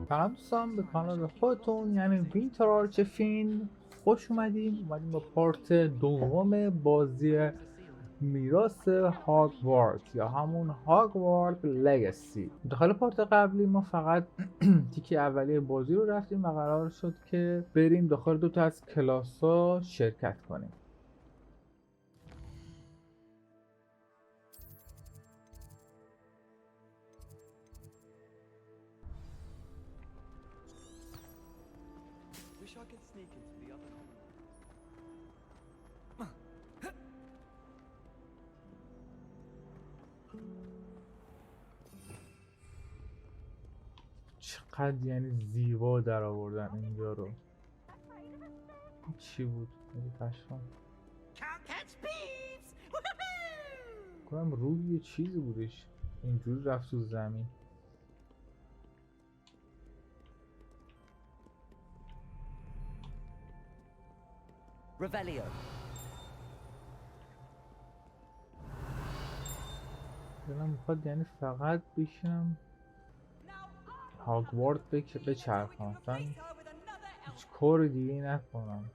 سلام دوستان به کانال خودتون یعنی وینتر فین خوش اومدیم با پارت دوم بازی میراث هاگوارتز یا همون هاگوارت لگسی. داخل پارت قبلی ما فقط تیکی اولیه بازی رو رفتیم و قرار شد که بریم داخل دوتا از کلاس ها شرکت کنیم. چقدر یعنی زیبا در آوردن اینجا رو. چی بود؟ پشمام کنم روی یه چیزی بودش اینجوری رفت تو زمین. روليو دلم میخواد یعنی فقط بشینم هاگوارت بچرخم، اصلا هیچ کار دیگه نکنم.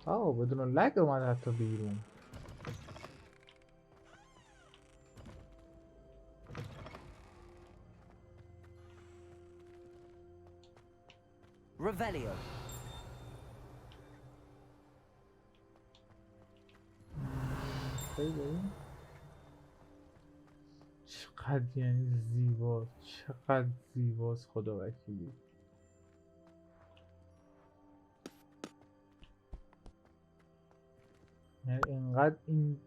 بدون لگ اومد حتی بیرون. روليو خیلی چقدر یعنی زیباست، چقدر زیباست خدا وکیلی. یعنی اینقدر این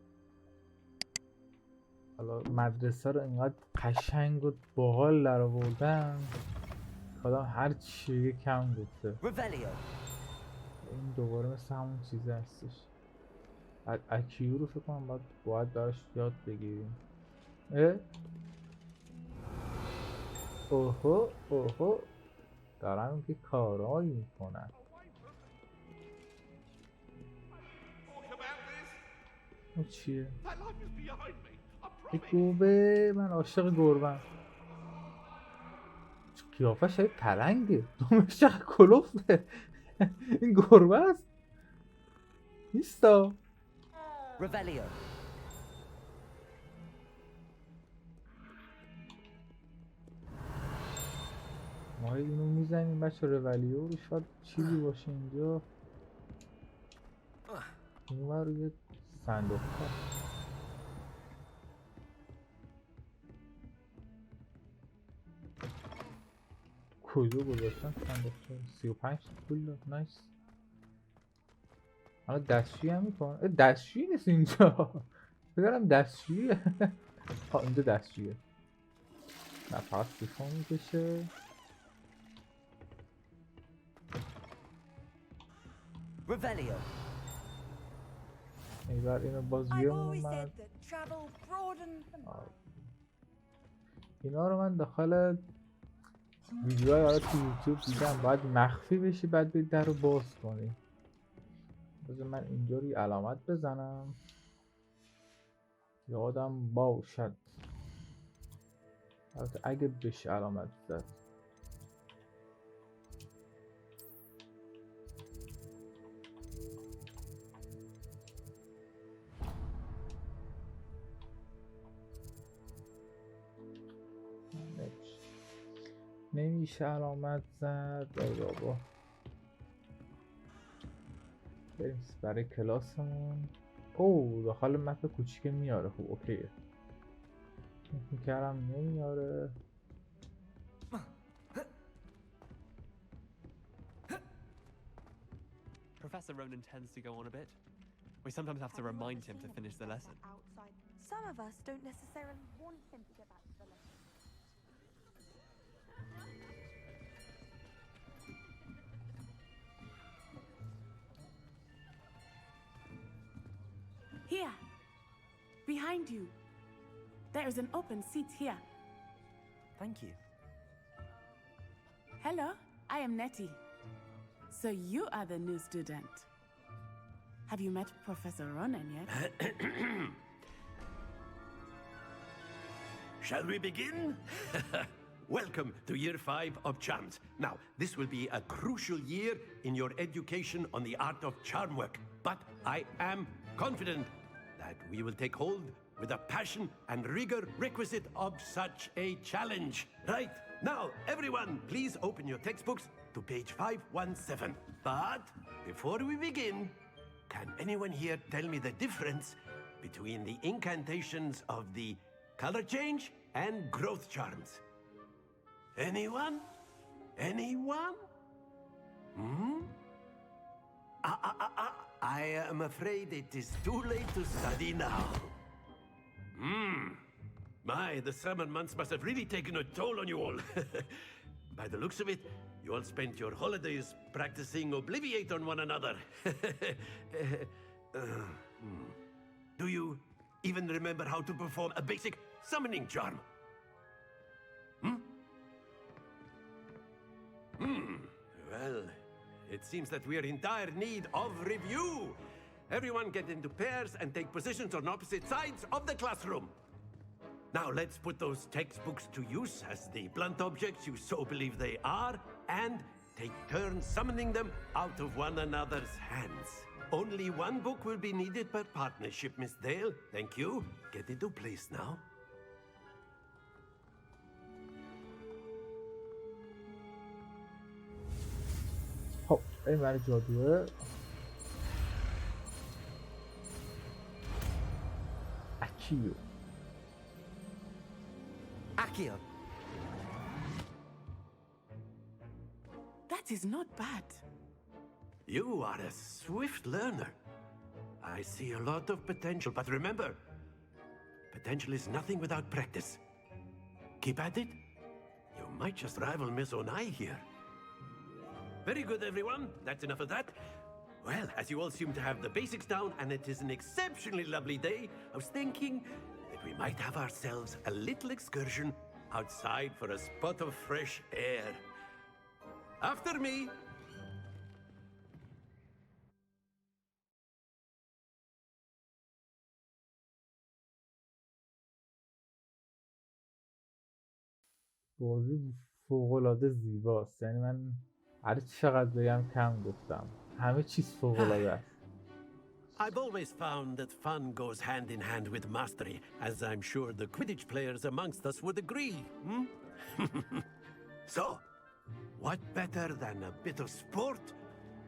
حالا مدرسه رو اینقدر قشنگ و باحال در آوردن خدا هر چی کم گفته. روليو این دوباره مثل همون چیز هستش. اکیو رو فکر کنم باید داشت یاد بگیریم. اوهو دارن که کارایی میکنن. اون چیه؟ یک گوبه. من عاشق گربم. قیافه شبیه پلنگه. دومش چقدر کلوفته. این گربه است نیستا. روليو ما اینو میزنیم بچه رولیو رو، شاید چیزی باشه اینجا. این ور روی صندوق ها کجا گذاشتن صندوق ها؟ 35 پول داد. نایس. حالا دستشویی هم میکنن. دستشویی نیست اینجا. بگرم دستشوییه. اینجا دستشوییه. نه فقط سیفون میکشه. روليو ایبر اینو باز بیرون اومد. اینا رو من داخل ویدیوهای حالا تو یوتیوب دیدم باید مخفی بشی بعد برید در رو باز کنی. بذار من اینجا رو علامت بزنم یادم باشد. البته اگه بشه علامت زد. نمیشه علامت زد. ای بابا بریم برای کلاسمون. داخل مپ کوچیک میاره. خوب اوکیه. میکردم نمیاره. Professor Ronan tends to go on a bit. We sometimes have to remind him to finish the lesson. Some of us don't necessarily want him to get back to the lesson. Here, behind you. There is an open seat here. Thank you. Hello, I am Nettie. So you are the new student. Have you met Professor Ronan yet? Shall we begin? Welcome to year 5 of charms. Now, this will be a crucial year in your education on the art of charm work. But I am confident that we will take hold with the passion and rigor requisite of such a challenge. Right, now, everyone, please open your textbooks to page 517. But before we begin, can anyone here tell me the difference between the incantations of the color change and growth charms? Anyone? Anyone? Hmm? I am afraid it is too late to study now. My, the summer months must have really taken a toll on you all. By the looks of it, you all spent your holidays practicing Obliviate on one another. Do you even remember how to perform a basic summoning charm? Well, it seems that we are in dire need of review. Everyone get into pairs and take positions on opposite sides of the classroom. Now let's put those textbooks to use as the blunt objects you so believe they are, and take turns summoning them out of one another's hands. Only one book will be needed per partnership, Miss Dale. Thank you. Get into place now. خب این برای جادوه اکیو Accio. That is not bad. You are a swift learner. I see a lot of potential, but remember, potential is nothing without practice. Keep at it. You might just rival Miss Onai here. Very good, everyone. That's enough of that. Well, as you all seem to have the basics down, and it is an exceptionally lovely day, I was thinking that we might have ourselves a little excursion outside for a spot of fresh air. After me. بازی فوق‌العاده زیباست. یعنی من هر چقدر بگم کم گفتم. همه چیز فوق‌العاده است. I've always found that fun goes hand in hand with mastery, as I'm sure the Quidditch players amongst us would agree. So, what better than a bit of sport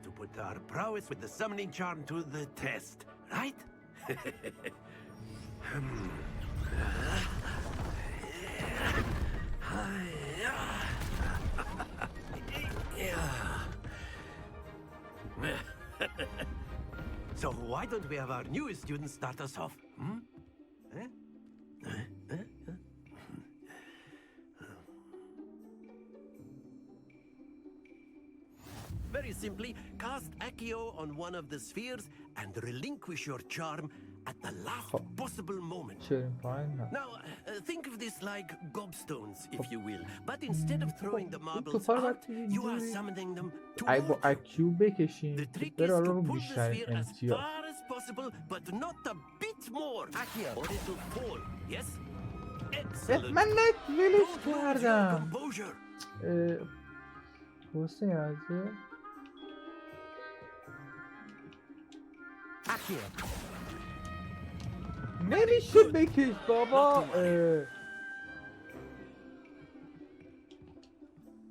to put our prowess with the summoning charm to the test, right? So why don't we have our newest student start us off? Very simply, cast Accio on one of the spheres and relinquish your charm at the last possible moment. Now, think of this like gobstones, if you will. But instead of throwing the marbles out, you are summoning them ای با towards you. اکیو بکشیم The که trick is بره to رو pull the بیشترین sphere as امتیاز. far as possible, but not a bit more. Accio. Or it'll fall. Yes? Excellent. من نت ولش Don't lose your کردم. composure. کوئست یازه Accio. نمیشه بکش بابا.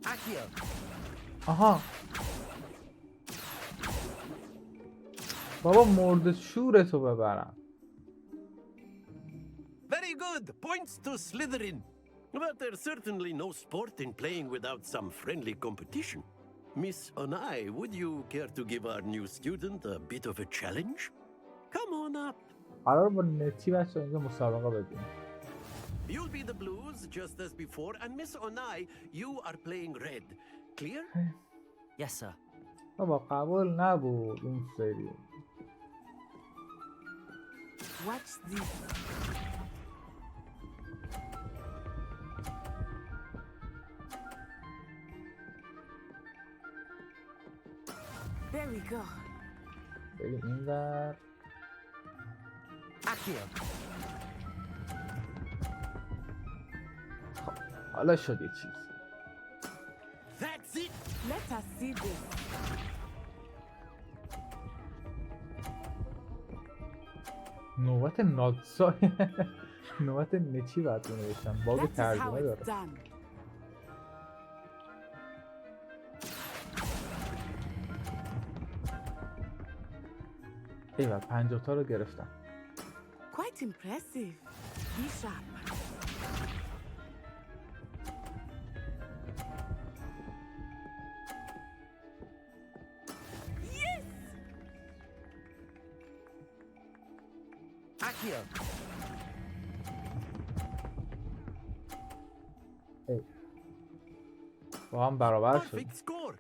Accio. آها بابا مرد شورتو ببرم. Very good. Points to Slytherin. But there's certainly no sport in playing without some friendly competition. Miss Onai, would you care to give our new student a bit of a challenge? Come on up. قرار با نتی بچه اینجا مسابقه بدیم. You'll be the blues just as before, and Miss Onai, you are playing red. Clear? Yes, sir. بابا قبول نبود اون سری. Watch this. There we go. بریم این ور. Accio. حالا شد یه چیز. That's it! Let us see this. نوبت ناتسای نوبت نچی باید بنوشتم. باگ That is how ترجمه it's داره. done. ایول 50 تا رو گرفتم. Quite impressive. Be sharp. Accio. با هم برابر شد. Perfect score!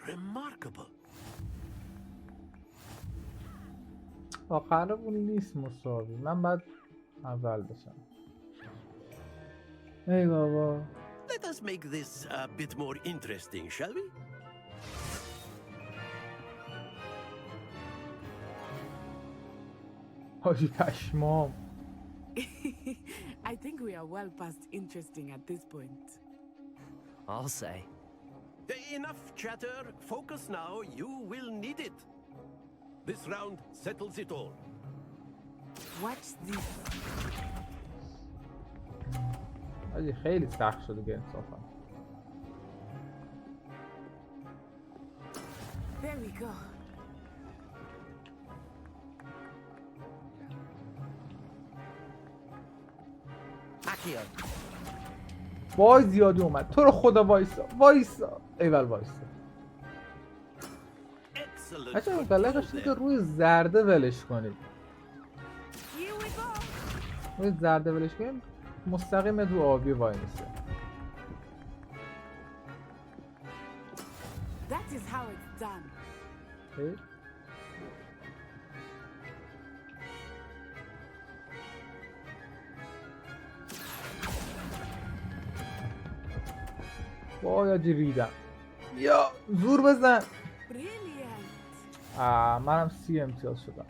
Remarkable! قرار نیست مساوی. من بعد اول بشم. ای بابا. Let us make this a bit more interesting, shall we? حاجی پشمام. I think we are well past interesting at this point. I'll say. Enough chatter. Focus now. You will need it. This round settles it all. Watch this. حاجی خیلی سخت شده که انصافا. There we go. Accio. وای زیادی اومد. تو رو خدا وایسا. وایسا. ایول وایسا. Excellent. بچه غلطش اینه که روی زرده ولش کنید. Here we go. روی زرده ولش کنید مستقیم رو آبی وای میسه. That is how it's done. وای آجی ریدم. یا زور بزن. Brilliant. منم 30 امتیاز شدم.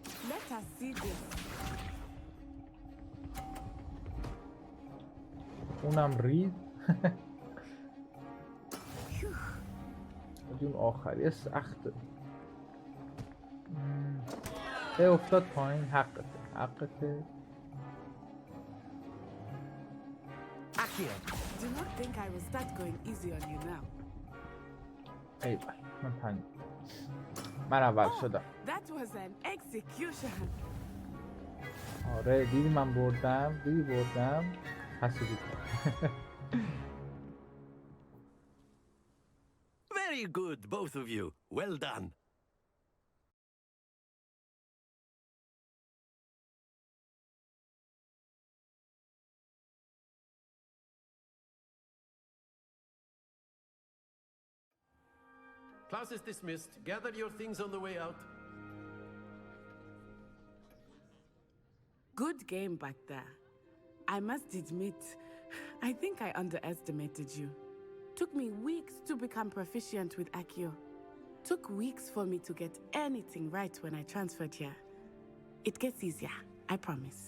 Let us see this. اونم رید. اون آخریه سخته. افتاد پایین. حقته. حقته. Accio. Do not think I will start going easy on you now. ایول من اول شدم. That was an execution. آره دیدی من بردم. دیدی بردم. حسودی کرد. Very good, both of you. Well done. Class is dismissed. Gather your things on the way out. Good game back there. I must admit, I think I underestimated you. Took me weeks to become proficient with Accio. Took weeks for me to get anything right when I transferred here. It gets easier, I promise.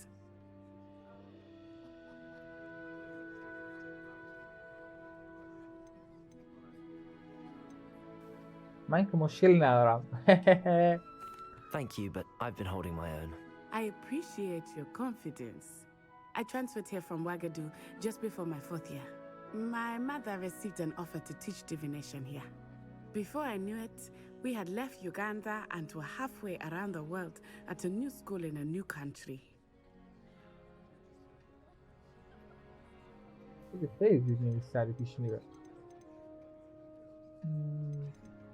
من که مشکلی ندارم. Thank you, but I've been holding my own. I appreciate your confidence. I transferred here from Ouagadougou just before my 4th year. My mother received an offer to teach divination here. Before I knew it, we had left Uganda and were halfway around the world at a new school in a new country. خیلی دیدنی سری پیش میره.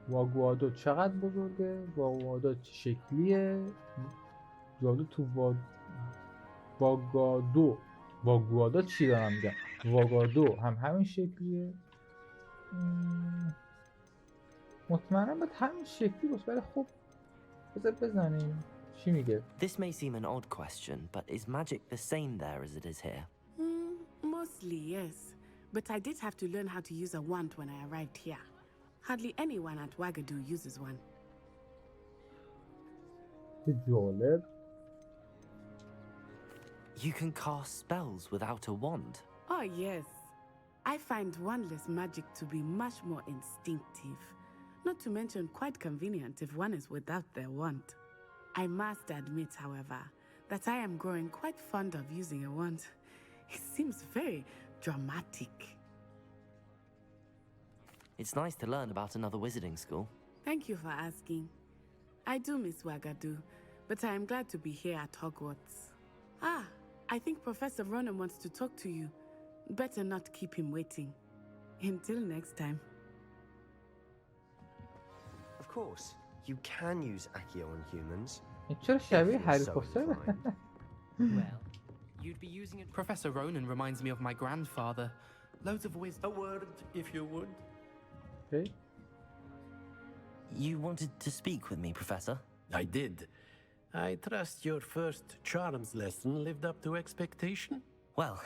واگوادو چقدر بزرگه؟ واگوادو چه شکلیه؟ جادو تو واگوادو چی دارم میگم؟ واگادو هم همین شکلیه؟ مطمئنم باید همین شکلی باشه ولی خب بذار بزنیم. چی میگه؟ This may seem an odd question, but is magic the same there as it is here? Mostly, yes. But I did have to learn how to use a wand when I arrived here. Hardly anyone at Ouagadougou uses one. چه جالب. You can cast spells without a wand. Oh, yes. I find wandless magic to be much more instinctive. Not to mention quite convenient if one is without their wand. I must admit, however, that I am growing quite fond of using a wand. It seems very dramatic. It's nice to learn about another wizarding school. Thank you for asking. I do miss Wagadu, but I am glad to be here at Hogwarts. Ah, I think Professor Ronan wants to talk to you. Better not keep him waiting. Until next time. Of course, you can use Accio on humans. این چرا شبیه if you're هری so پاتره؟ inclined. Well, you'd be using it. Professor Ronan reminds me of my grandfather. Loads of wisdom. A word, if you would. Okay. You wanted to speak with me, Professor? I did. I trust your first charms lesson lived up to expectation? Well,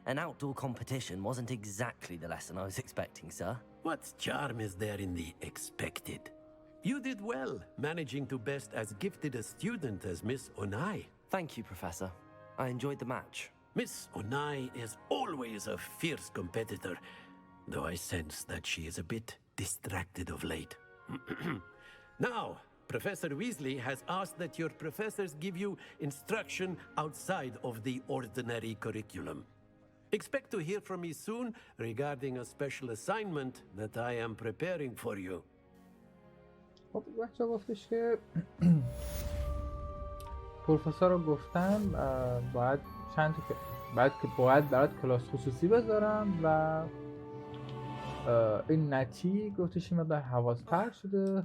an outdoor competition wasn't exactly the lesson I was expecting, sir. What charm is there in the expected? You did well, managing to best as gifted a student as Miss Onai. Thank you, Professor. I enjoyed the match. Miss Onai is always a fierce competitor, though I sense that she is a bit distracted of late. Now, Professor Weasley has asked that your professors give you instruction outside of the ordinary curriculum. Expect to hear from me soon regarding a special assignment that I am preparing for you. خب بچه گفتش که پروفسور رو گفتم باید چند تا باید برات کلاس خصوصی بذارم و این نتی گفتش این مقدار حواس پرت شده.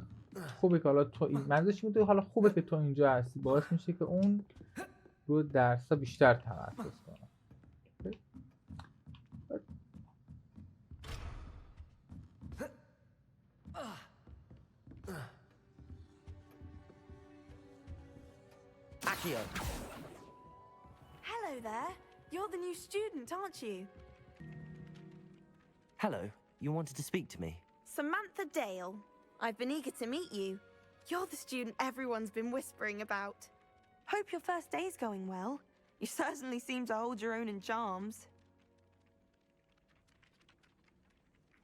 خوبه که حالا تو این منظورش میده حالا خوبه که تو اینجا هستی، باعث میشه که اون رو درس‌ها بیشتر تمرکز کنه. Accio! Hello there. You're the new student, aren't you? Hello, you wanted to speak to me? Samantha Dale. I've been eager to meet you. You're the student everyone's been whispering about. Hope your first day's going well. You certainly seem to hold your own in charms.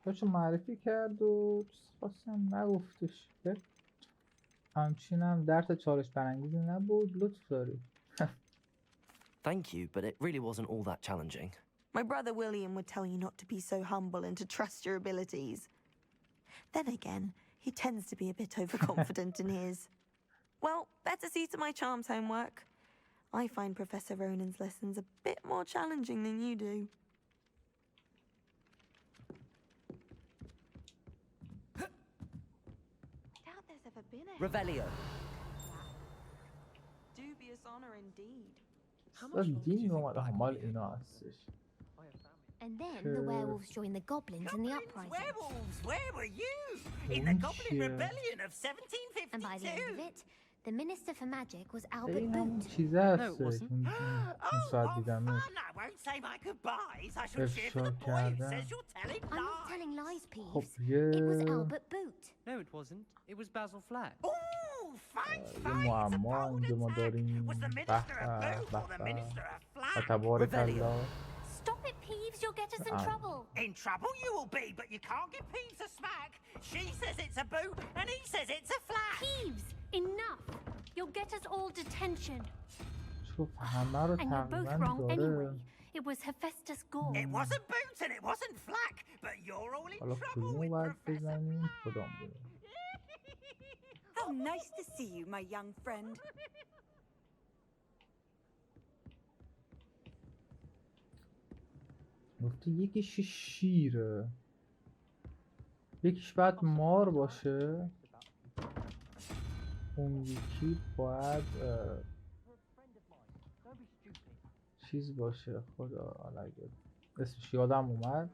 خودشو معرفی کرد و خواستم نگفتش. همچنین درس چالش برانگیزی نبود. لطف داری. Thank you, but it really wasn't all that challenging. My brother William would tell you not to be so humble and to trust your abilities. Then again, he tends to be a bit overconfident in his. Well, better see to my charms homework. I find Professor Ronan's lessons a bit more challenging than you do. I doubt there's ever been a Revelio. dubious honor indeed. دین اومد مال اینا هستش. And then the werewolves joined the goblins in the uprising. Werewolves, where were you? In Oh, the Goblin shit. Rebellion of 1752. And by the end of it, the Minister for Magic was Albert این همون Boot. چیزه هستش. اون ساعت دیدمش. fun. I won't say my goodbyes. I shall cheer for افشا the boy who کردن. says you're telling I'm not lies. telling lies, خب Peeves. یه It was Albert Boot. No, it wasn't. It was Basil Flack. Ooh, fine, یه fine. It's a معما bold اینجا ما attack. داریم. Was the به Minister a boot به or the به Minister a و flag? تبارک الله. Stop it, Peeves. You'll get us in trouble. In trouble you will be, but you can't give Peeves a smack. She says it's a boot, and he says it's a flag. Peeves, enough. You'll get us all detention. شوف همه رو And you're both تقریبا wrong anyway. داره. It was Hephaestus Gore. It wasn't boot and it wasn't flack, but you're all in حالا trouble کدومو with باید Professor بزنیم کدام بود. How nice to see you, my young friend. گفته یکیش شیره، یکیش باید مار باشه، اون یکی باید چیز باشه. خدا حالا اگه اسمش یادم اومد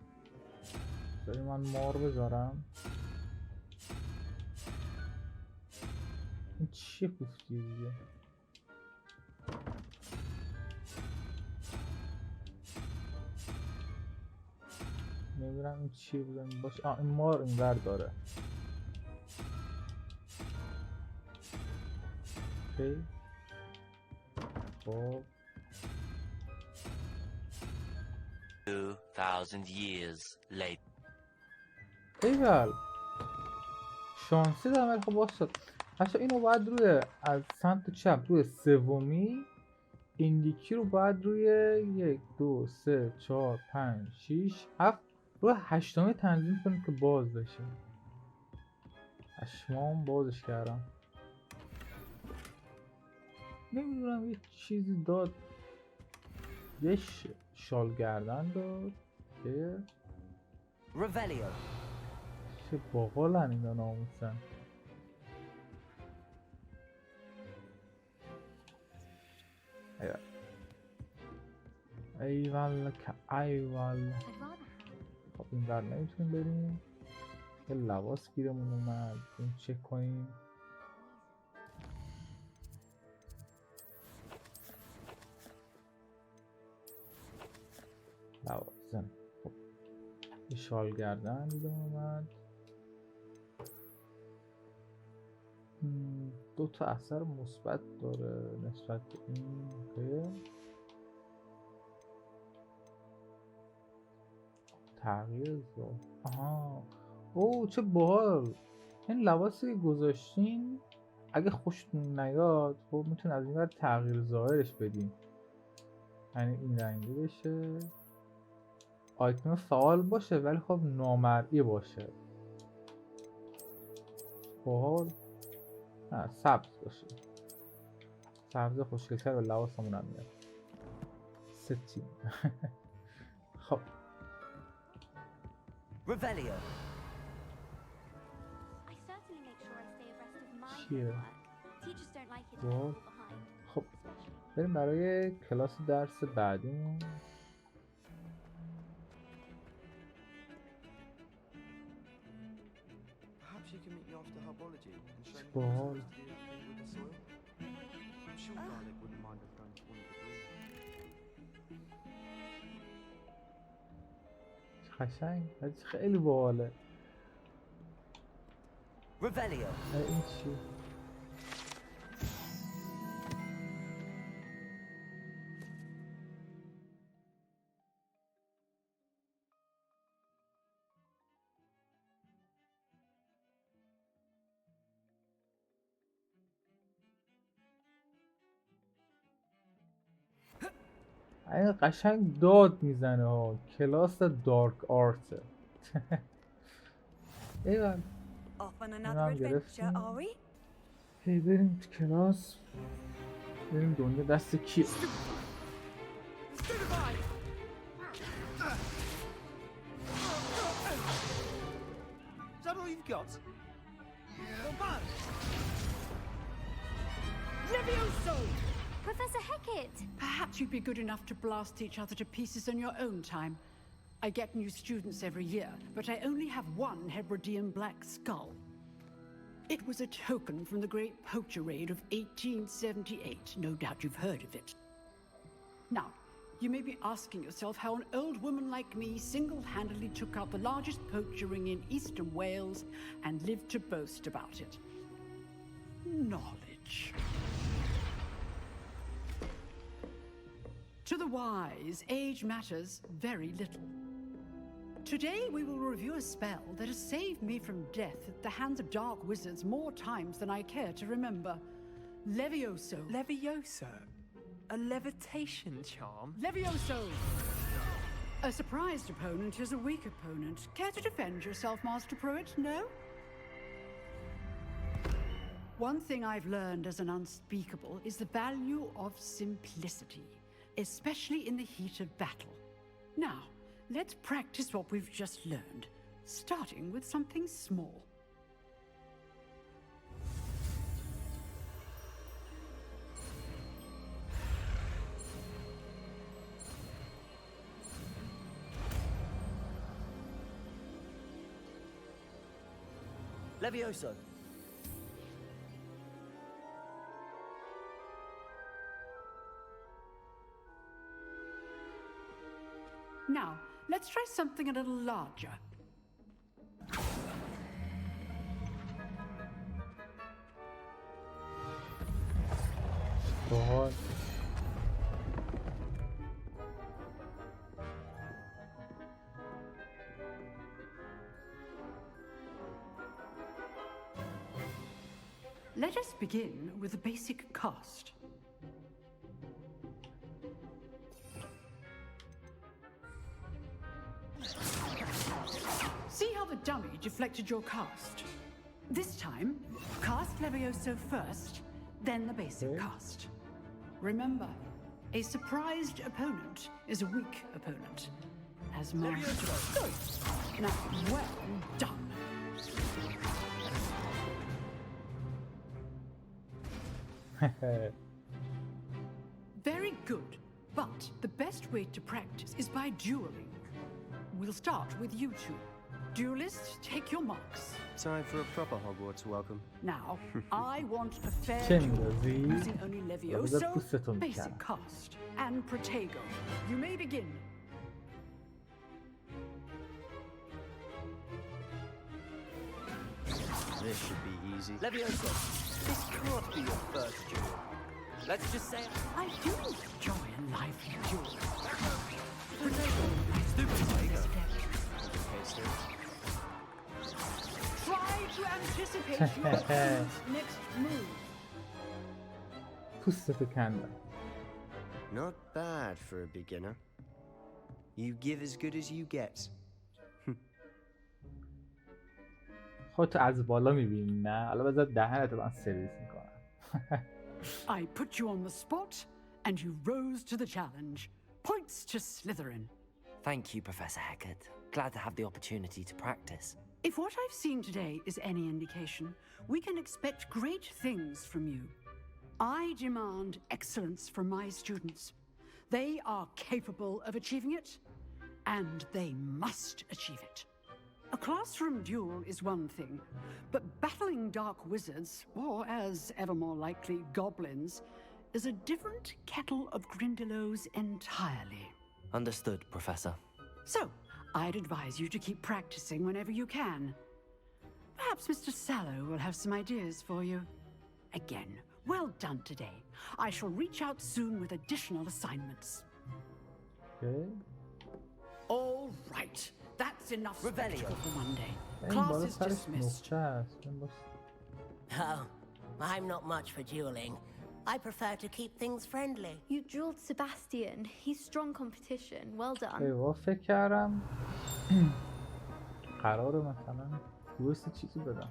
بذاری من مار بذارم. این چیه گفتی دیگه؟ نمیدونم این چیه بودن باشه. این مار این ور داره. اوکی خب 2,000 years later. ایول شانسی دارم ولی خب باشه. بچه اینو باید روی از سمت چپ روی سومی، این یکی رو باید روی 1 2 3 4 5 6 7 روی هشتمی تنظیم کنید که باز بشه. اشمام بازش کردم. نمیدونم یه چیزی داد، یه شال گردن داد که Revelio. چه باقالن اینا ناموسن. ایوال که ایوال. خب این بر نمیتونیم بریم. یه لباس گیرمون اومد، این چک کنیم. لوازم. خب یه شال گردن دیدم اومد. 2 تا اثر مثبت داره نسبت به این که تغییر ذات. آها اوه چه باحال. این لباسی که گذاشتین اگه خوشتون نیاد خب میتونید از این ور تغییر ظاهرش بدین، یعنی این رنگی بشه، آیتم فعال باشه ولی خب نامرئی باشه. باحال. نه سبز باشه، سبز خوشگل‌تر به لباسمون هم میاد. ستیم. خب Revelio. I certainly make sure I stay abreast of my چیه؟ homework. Teachers don't like it to باحال. fall behind. خب بریم برای کلاس درس بعدیمون. Perhaps you can meet me after herbology and show me Well, how to do that thing with the soil. I'm sure Garlic wouldn't mind us going to one of the green. قشنگ خیلی باحاله. Revelio. این چی؟ این قشنگ داد میزنه ها. کلاس دارک آرت. ایول Off on اینم another adventure, گرفتیم. are we? هی بریم تو کلاس، بریم دنیا دست کی. Is that all you've got? Levioso! Professor Hecat! Perhaps you'd be good enough to blast each other to pieces in your own time. I get new students every year, but I only have one Hebridean black skull. It was a token from the Great Poacher Raid of 1878. No doubt you've heard of it. Now, you may be asking yourself how an old woman like me single-handedly took out the largest poacher ring in eastern Wales and lived to boast about it. Knowledge. To the wise, age matters very little. Today we will review a spell that has saved me from death at the hands of dark wizards more times than I care to remember. Levioso. Levioso? A levitation charm? Levioso! A surprised opponent is a weak opponent. Care to defend yourself, Master Pruitt? No? One thing I've learned as an unspeakable is the value of simplicity, especially in the heat of battle. Now, let's practice what we've just learned, starting with something small. Levioso. Now, let's try something a little larger. Let us begin with the basic cast. See how the dummy deflected your cast? This time, cast Levioso first, then the basic cast. Remember, a surprised opponent is a weak opponent. As master. Good. Now, well done. Very good. But the best way to practice is by dueling. We'll start with you two. Duelists, take your marks. Time for a proper Hogwarts welcome. Now, I want a fair چه duel می‌دازی؟ using only Levioso, basic cast, and Protego. You may begin. This should be easy. Levioso, this can't be your first duel. Let's just say I do enjoy a lively duel. Try to anticipate your opponent's next move. پوستتو کندم. Not bad for a beginner. You give as good as you get. خودتو از بالا میبینی نه؟ حالا بذار دهنتو من سرویس میکنم. I put you on the spot, and you rose to the challenge. Points to Slytherin. Thank you, Professor Hecat. Glad to have the opportunity to practice. If what I've seen today is any indication, we can expect great things from you. I demand excellence from my students. They are capable of achieving it, and they must achieve it. A classroom duel is one thing, but battling dark wizards, or as ever more likely, goblins, is a different kettle of Grindylows entirely. Understood, Professor. So, I'd advise you to keep practicing whenever you can. Perhaps Mr. Sallow will have some ideas for you. Again, well done today. I shall reach out soon with additional assignments. Okay. All right. That's enough spectacle for one day. این Class بالا is سرش dismissed. نقطه است. Oh, I'm not much for dueling. I prefer to keep things friendly. You dueled Sebastian. He's strong competition. Well done. ایوا فکر کردم قراره مثلا کوئست چیزی بدم.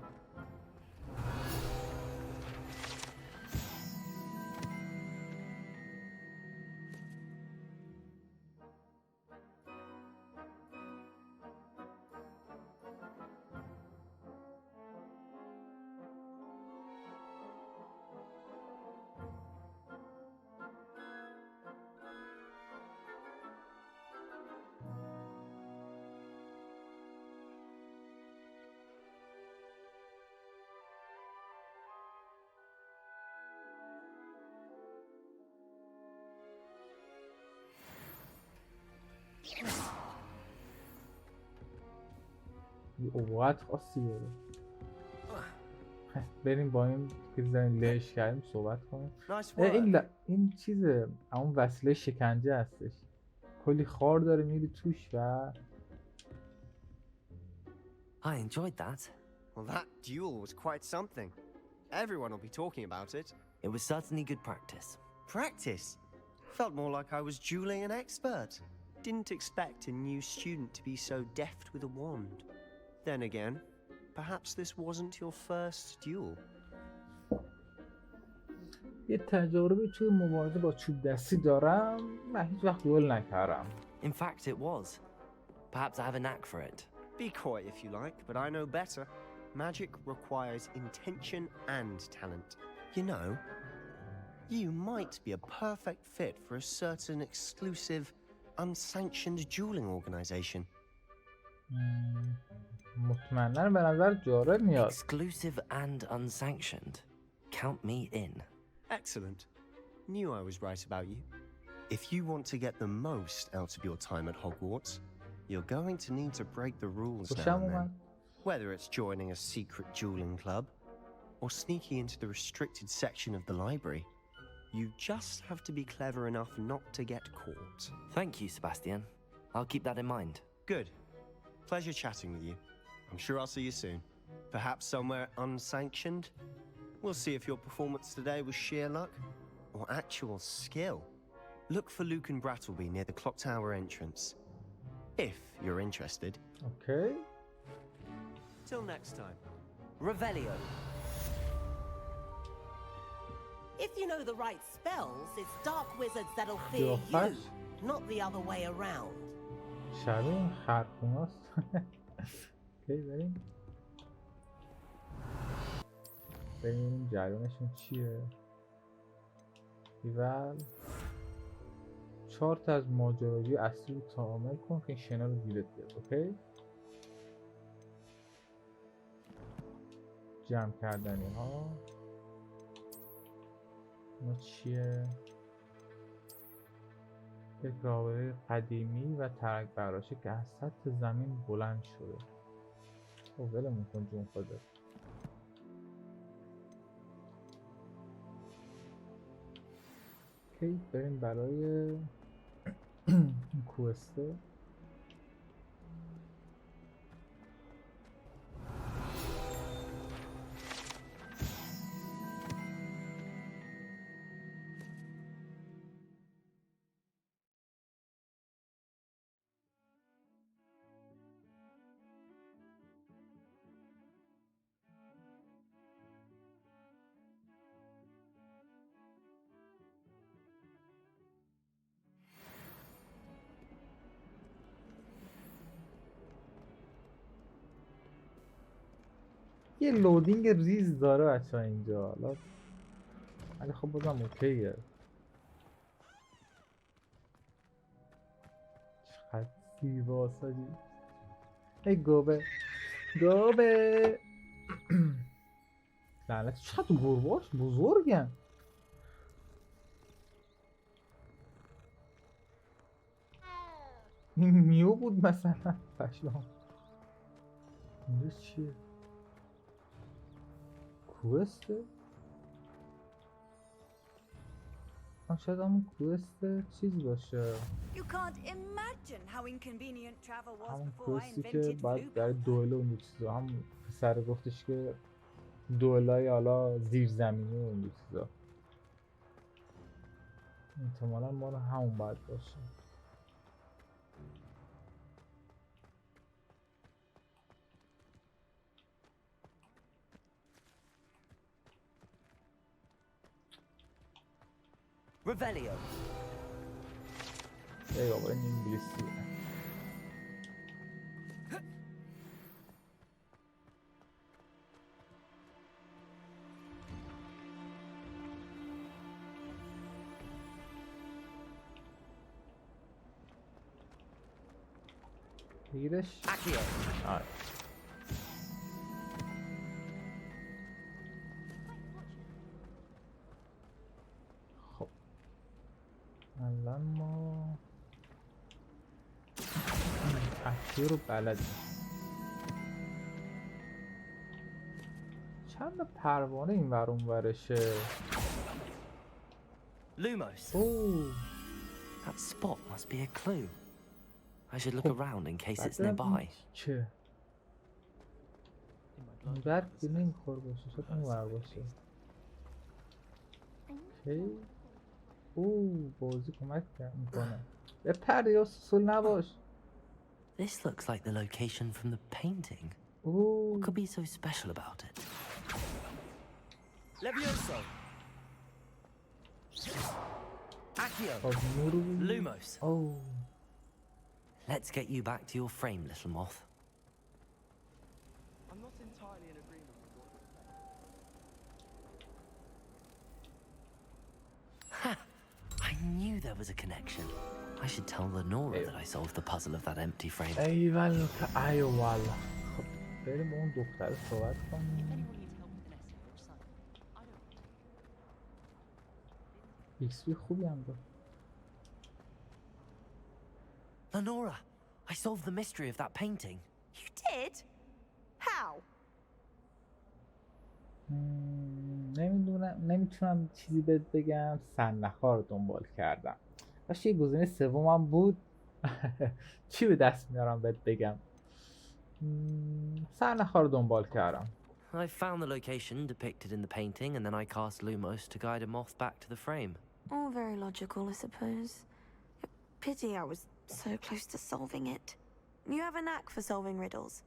اوقات خاصی داره. بریم با این که زنی لهش کردیم صحبت کنیم. این چیزه اون وسیله شکنجه هستش. کلی خار داره میری توش و I enjoyed that. Well, that duel was quite something. Everyone will be talking about it. It was certainly good practice. Practice? Felt more like I was dueling an expert. Didn't expect a new student to be so deft with a wand. Then again, perhaps this wasn't your first duel. یه تجربه توی مبارزه با چوب دستی دارم و هیچ وقت دوئل نکردم. In fact, it was. Perhaps I have a knack for it. Be coy if you like, but I know better. Magic requires intention and talent. You know, you might be a perfect fit for a certain exclusive, unsanctioned dueling organization. مطمئناً به نظر جالب میاد. Exclusive and unsanctioned. Count me in. Excellent. Knew I was right about you. If you want to get the most out of your time at Hogwarts, you're going to need to break the rules down then. Whether it's joining a secret dueling club or sneaking into the restricted section of the library, you just have to be clever enough not to get caught. Thank you, Sebastian. I'll keep that in mind. Good. Pleasure chatting with you. I'm sure I'll see you soon. Perhaps somewhere unsanctioned? We'll see if your performance today was sheer luck or actual skill. Look for Lوکن Brattleby near the clock tower entrance. If you're interested. Okay. Till next time. Revelio. If you know the right spells, it's dark wizards that'll fear you, not the other way around. شبیه این خرخوناست. اوکی بریم. ببینیم جریانشون چیه. ایول 4 تا از ماجراجوی اصلی رو تعامل کن که این شنا رو گیرت بیاد. اوکی جمع کردنی ها اینا چیه؟ یک رابطه قدیمی و ترک براشه که از سطح زمین بلند شده. خب ولمون کن جون خودت. اوکی بریم برای کوئسته. یه لودینگ ریز داره بچه ها اینجا حالا ولی خب بازم اوکیه. چقدر زیباست حاجی. ای گوبه گوبه لعنت چقدر گرباش بزرگن. این میو بود مثلا پشمام. اینجا چیه؟ کوئسته؟ شاید همون کوئست چیز باشه. همون کوئستی که باید در دوئل و اون چیزا هم پسر گفتش که دوئلای حالا زیرزمینی و اون چیزا احتمالا ما رو همون باید باشه. Revelio. ای بابا این انگلیسی. بگیرش. آره. الان ما اکیو رو بلدیم. چند پروانه این ور اون ورشه. Lumos. Oh. That spot must be a clue. I should look around in case it's nearby. چه؟ این ور که نمیخور باشه شاید اون ور باشه. اوکی بازی کمک میکنه. بپر یا سوسول نباش. This looks like the location from the painting. What could be so special about it? Levioso. Accio. Lumos. Oh. Let's get you back to your frame, little moth. I'm not entirely in agreement with what you're saying. Ha! I knew there was a connection. I should tell Lenora that I solved the puzzle of that empty frame. ایول که ایول. خب بریم با اون دختر صحبت کنیم. ایکسپی خوبی هم داد. Lenora, I solved the mystery of that painting. You did? How? نمیتونم چیزی بهت بگم. سرنخ‌ها رو دنبال کردم. باشه یه گزینه سومم بود. چی به دست میارم بهت بگم. سرنخ‌ها رو دنبال کردم. I found the location depicted in the painting, and then I cast Lumos to guide him off back to the frame. All very logical, I suppose. Pity I was so close to solving it. You have a knack for solving riddles.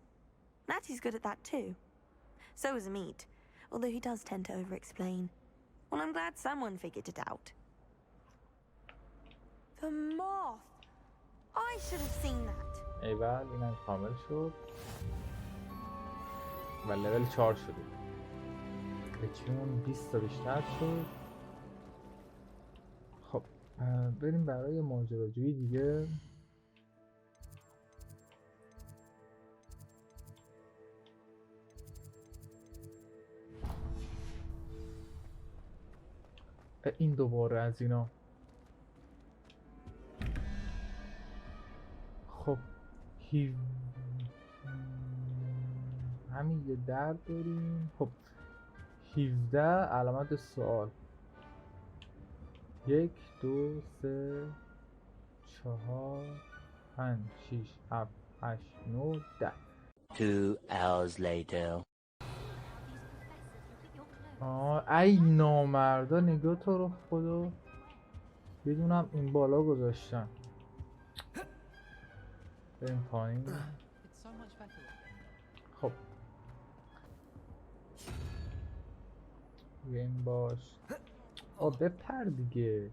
Natty's good at that too. So is Amit, although he does tend to over-explain. Well, I'm glad someone figured it out. The moth! I should have seen that. ایول اینم کامل شد و لول 4 شدیم. اچیمون 20 تا بیشتر شد. خب بریم برای ماجراجویی دیگه. این دوباره از اینا. خب همین یه درد داریم. خب 17 علامت سوال. 1 2 3 4 5 6 7 8 9 10. 2 hours later. ای نامردا نگاه تو رو خدا. بدونم این بالا گذاشتم. بریم پایین. خب این باش. بپر دیگه.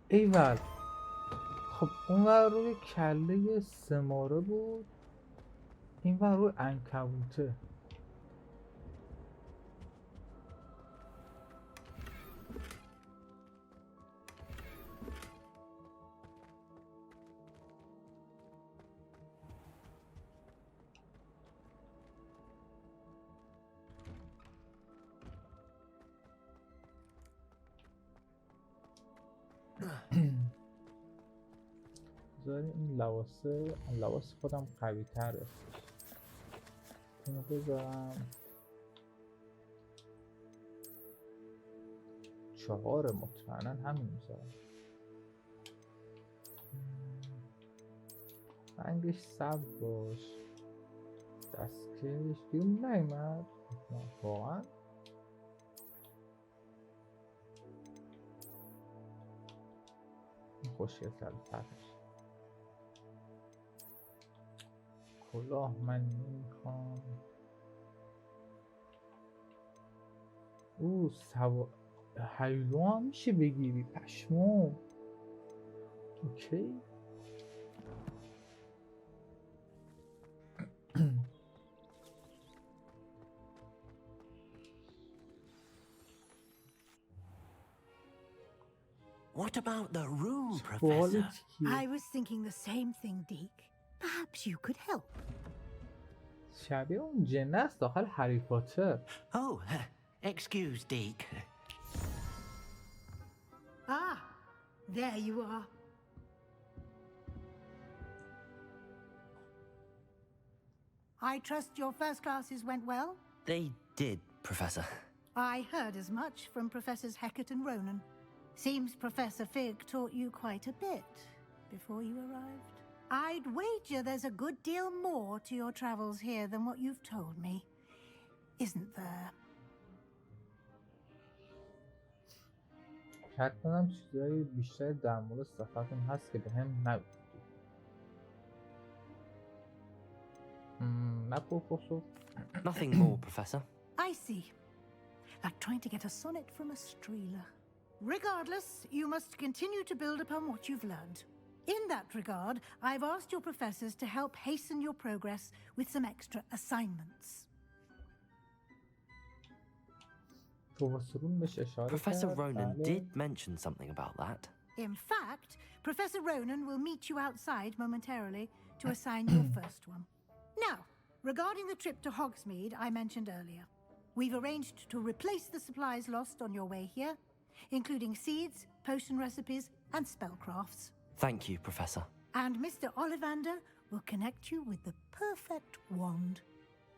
ایول. خب اون ور روی کله سماره بود، این ور روی عنکبوته. بذاریم این لباس خودم قوی تره. اینو بذارم 4 مطمئنا همین میذارم. رنگش سبز باش. دستکش بیرون نیومد واقعا. خوشگل ترش. کلاه من نمیخوام. هیلو هم میشه بگیری پشمو. اوکی. What about the room, Professor? I was thinking the same thing, Deke. Perhaps you could help. شبیه اون جنه است داخل هری پاتر. Oh, excuse, Deke. Ah, there you are. I trust your first classes went well? They did, Professor. I heard as much from Professors Hecat and Ronan. Seems Professor Fig taught you quite a bit before you arrived. I'd wager there's a good deal more to your travels here than what you've told me, isn't there? حتما هم چیزایی بیشتر در مورد سفرتون هست که به هم نگفتید. نه پروفسور. Nothing more, Professor. I see. Like trying to get a sonnet from a streeler. Regardless, you must continue to build upon what you've learned. In that regard, I've asked your professors to help hasten your progress with some extra assignments. Professor Ronan did mention something about that. In fact, Professor Ronan will meet you outside momentarily to assign your first one. Now, regarding the trip to Hogsmeade I mentioned earlier, we've arranged to replace the supplies lost on your way here, including seeds, potion recipes, and spellcrafts. Thank you, Professor. And Mr. Ollivander will connect you with the perfect wand.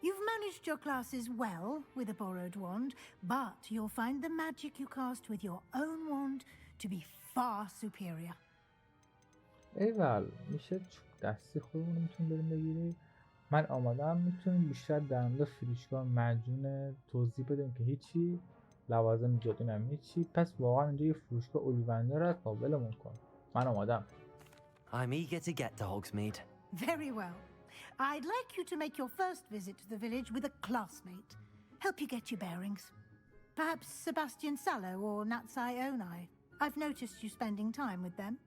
You've managed your classes well with a borrowed wand, but you'll find the magic you cast with your own wand to be far superior. ایول میشه دستی خودمون میتونیم بریم بگیریم. من آمادم. میتونیم بیشتر در مورد فروشگاه معجون توضیح بدیم که هیچی، لوازم جادو هم هیچی. پس واقعا اینجا یه فروشگاه اولیونده هست تا ولمون کن. من آمادم. I'm eager to get to Hogsmeade. Very well. I'd like you to make your first visit to the village with a classmate. Help you get your bearings. Perhaps Sebastian Sallow or Natsai Onai. I've noticed you spending time with them.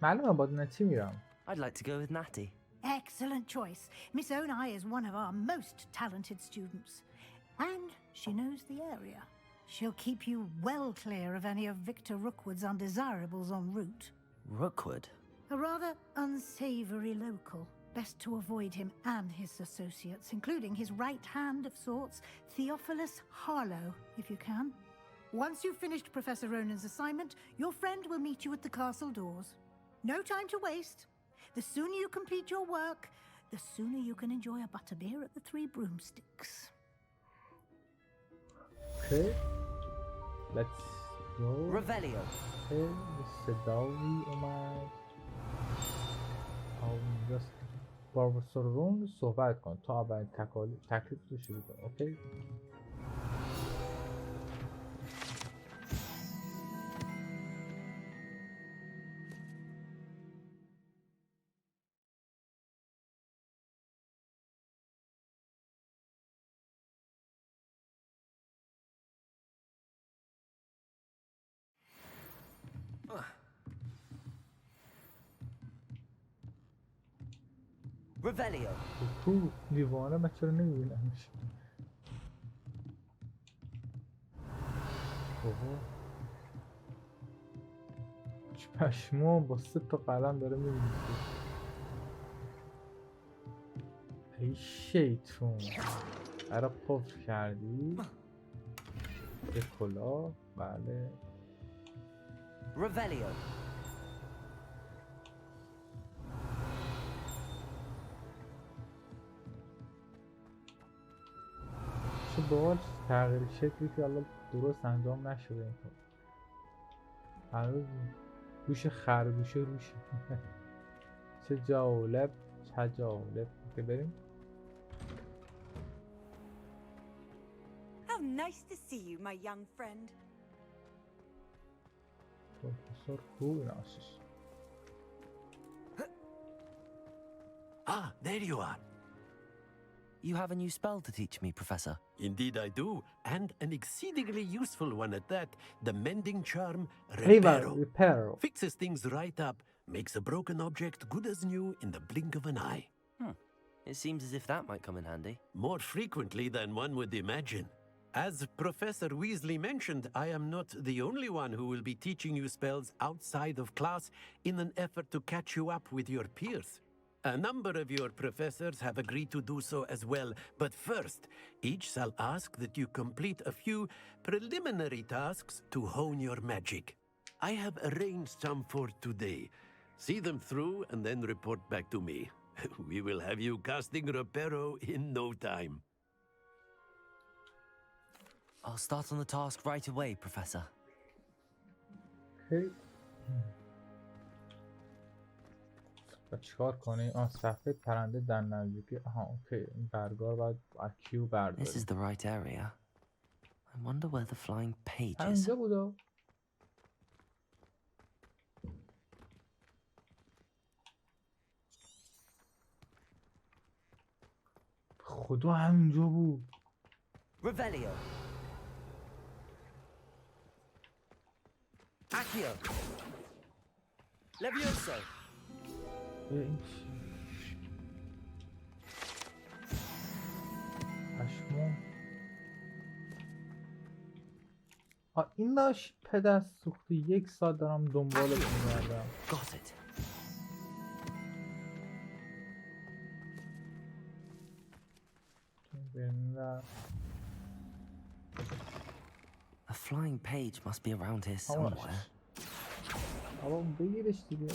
معلومه با نتی میرم. I'd like to go with Natty. Excellent choice. Miss Onai is one of our most talented students. And she knows the area. She'll keep you well clear of any of Victor Rookwood's undesirables en route. Rookwood? A rather unsavory local. Best to avoid him and his associates, including his right hand of sorts, Theophilus Harlow, if you can. Once you've finished Professor Ronan's assignment, your friend will meet you at the castle doors. No time to waste. The sooner you complete your work, the sooner you can enjoy a butterbeer at the Three Broomsticks. Okay, let's go. Revelio. Okay, صدایی اومد. اینجاست. پروفسور رون صحبت کن تا اولین تکلیف رو شروع کن. اوکی. Revelio. تو دیوانه من چرا نمیبینمش؟ بابا چه پشمام با 3 تا قلم داره می‌نویسه. ای شیطون برا قفل کردی؟ به کلاه. بله. Revelio. چه باحال تغییر شکلی که حالا درست انجام نشده این کار. هنوز گوش خرگوشه روشه. چه جالب چه جالب. که بریم. How nice to see you, my young friend. پروفسور خوب ناشش. Ah, there you are. You have a new spell to teach me, Professor. Indeed I do, and an exceedingly useful one at that. The mending charm, Reparo. Fixes things right up, makes a broken object good as new in the blink of an eye. It seems as if that might come in handy. More frequently than one would imagine. As Professor Weasley mentioned, I am not the only one who will be teaching you spells outside of class in an effort to catch you up with your peers. A number of your professors have agreed to do so as well, but first, each shall ask that you complete a few preliminary tasks to hone your magic. I have arranged some for today. See them through and then report back to me. We will have you casting Reparo in no time. I'll start on the task right away, Professor. Okay. چیکار کنیم؟ صفحه پرنده در نزدیکی. اوکی. این برگار باید کیو برداریم. This is the right area. I wonder where the flying page is. اینجا بودا. خدا همینجا بود. Revelio. Accio. Levioso. این چی؟ پشمام. این داشت پدر سوختی. 1 ساعت دارم دنبالش می‌گردم. Got it. A flying page must be around here somewhere. بگیرش دیگه.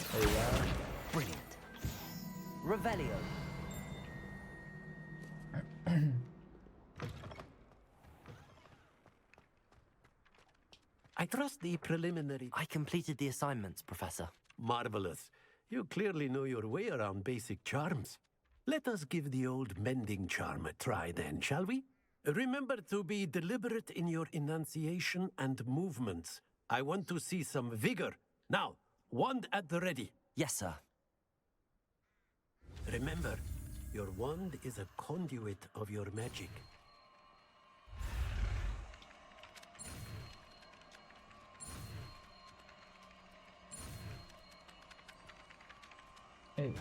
Brilliant. Revelio. I trust the preliminary... I completed the assignments, Professor. Marvelous. you clearly know your way around basic charms. Let us give the old mending charm a try then, shall we? Remember to be deliberate in your enunciation and movements. I want to see some vigor. Now, wand at the ready. Yes, sir. Remember, your wand is a conduit of your magic. Hey.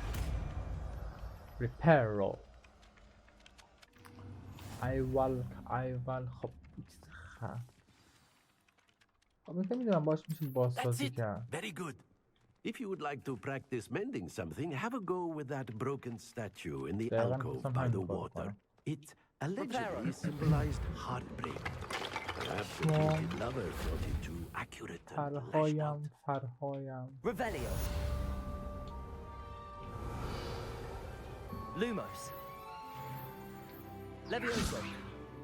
Repair. ایوال خب من میدونم باش میشه بازسازی کرد. Very good. If you would like to practice mending something, have a go with that broken statue in the alcove by the water. It allegedly symbolized heartbreak. Perhaps the jaded lover thought it too accurate and lashed out. فرهایم Revelio. Lumos. Levioso.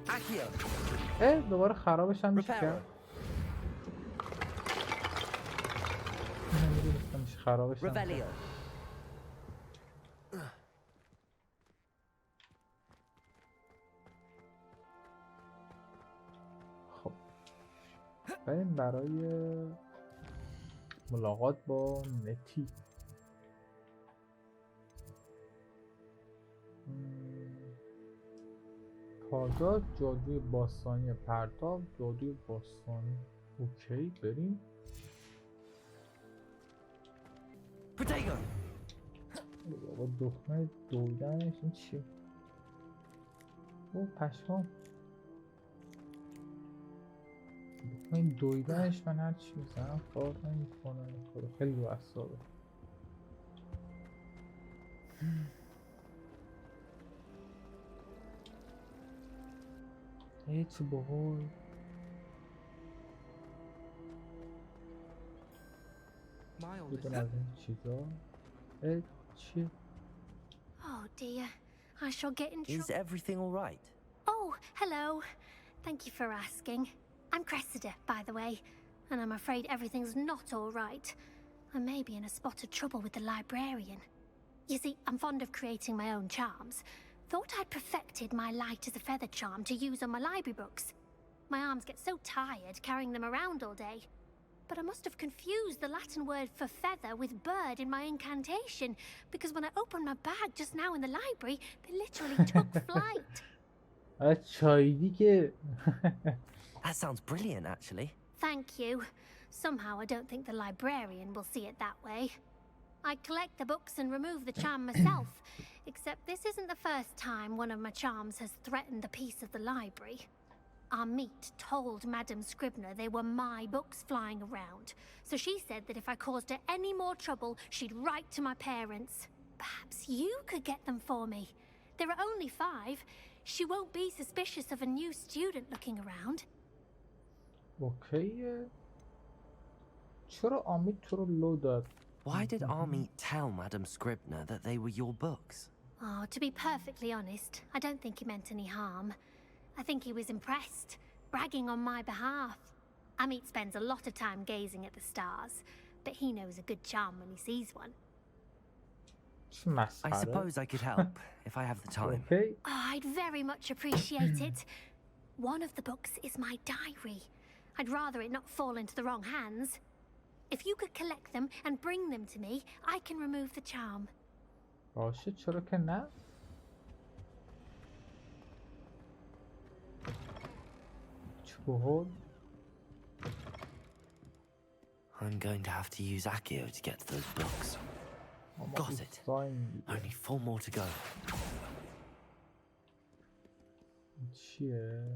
Accio. دوباره خرابش هم میشه کرد. نمیدونستم میشه خرابش هم Revelio. خب بریم برای ملاقات با نتی. پاداش جادوی باستانی پرتاب جادوی باستانی. اوکی بریم. بابا دکمه دویدنش این چیه؟ او پشمام دکمه دویدنش من هر چی میزنم کار نمیکنه. خیلی رو اعصابه. هیچ باحال. بدون از این چیزا چی؟ Oh dear, I shall get in trouble. Is everything all right? Oh, hello. Thank you for asking. I'm Cressida, by the way, and I'm afraid everything's not all right. I may be in a spot of trouble with the librarian. You see, I'm fond of creating my own charms. Thought I'd perfected my light as a feather charm to use on my library books. My arms get so tired carrying them around all day. But I must have confused the Latin word for feather with bird in my incantation, because when I opened my bag just now in the library, they literally took flight. That sounds brilliant, actually. Thank you. Somehow I don't think the librarian will see it that way. I collect the books and remove the charm myself, except this isn't the first time one of my charms has threatened the peace of the library. Amit told Madame Scribner they were my books flying around, so she said that if I caused her any more trouble, she'd write to my parents. Perhaps you could get them for me. There are only 5. She won't be suspicious of a new student looking around. Okay. چرا آمیت تو رو لو داد؟ Why did Amit tell Madame Scribner that they were your books? Oh, to be perfectly honest, I don't think he meant any harm. I think he was impressed, bragging on my behalf. Amit spends a lot of time gazing at the stars, but he knows a good charm when he sees one. I suppose I could help if I have the time. Okay. Oh, I'd very much appreciate it. One of the books is my diary. I'd rather it not fall into the wrong hands. If you could collect them and bring them to me, I can remove the charm. باشه چرا که نه؟ I'm going to have to use Accio to get to those books. Got it. Only 4 more to go. چیه؟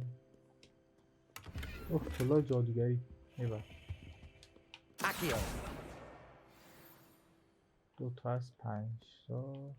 اوه طلا جادوگری. ایوه. Accio. 2 تا از 5 تا.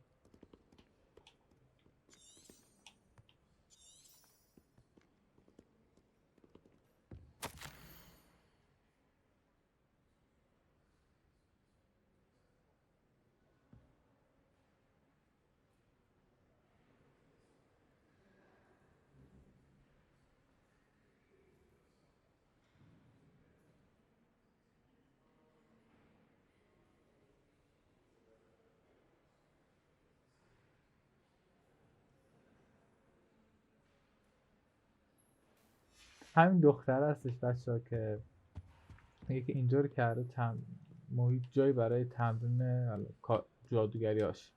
همین دختر هستش بچه‌ها که یکی اینجا رو کرده محیط جایی برای تمرین جادوگریاش.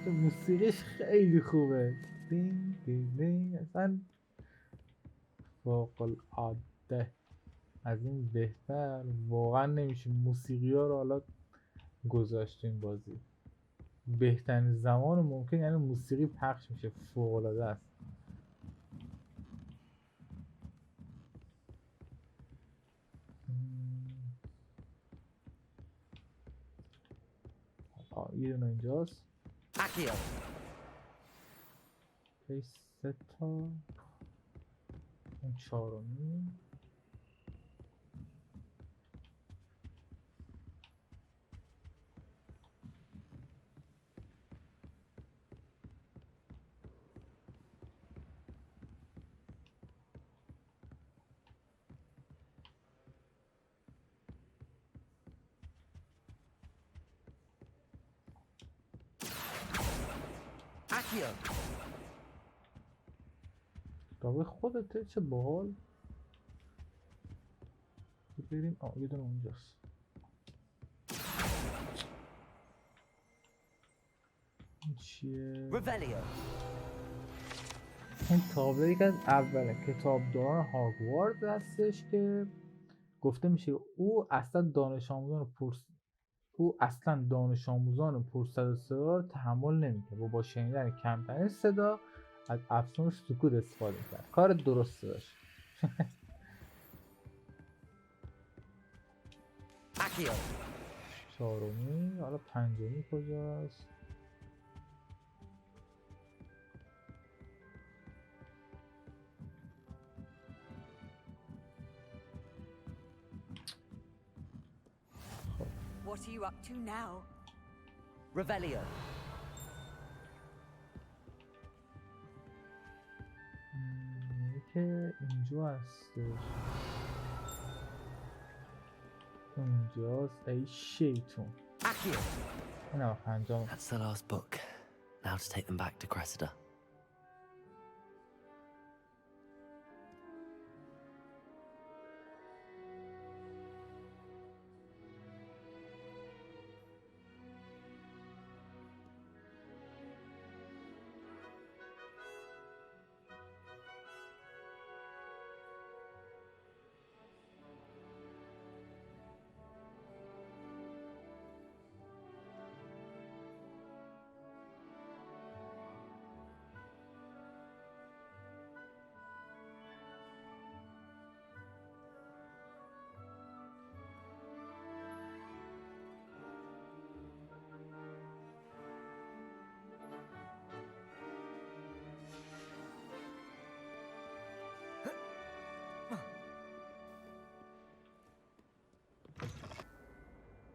موسیقیش خیلی خوبه. دین دین دین. اصلا فوق العاده. از این بهتر واقعا نمیشه موسیقی ها رو حالا گذاشت تو این بازی. بهترین زمان ممکن یعنی موسیقی پخش میشه، فوق العاده است. یه دونه اینجاست. اوکی 3 تا. اون 4می. کتاب خودته چه باحال. بریم یه دونه اونجاست. این چیه؟ این تابلو یکی از اولین کتابداران هاگوارتز هستش که گفته میشه او اصلا دانش آموزان پرسر تحمل نمیکنه و با شنیدن کمترین صدا از افسون سکوت استفاده میکنه. کار درسته داشت. چهارمی. حالا پنجمی کجاست؟ What are you up to now? Revelio. که اینجا هستش. اونجاست. ای شیطون. اینم انجام. That's the last book. Now to take them back to Cressida.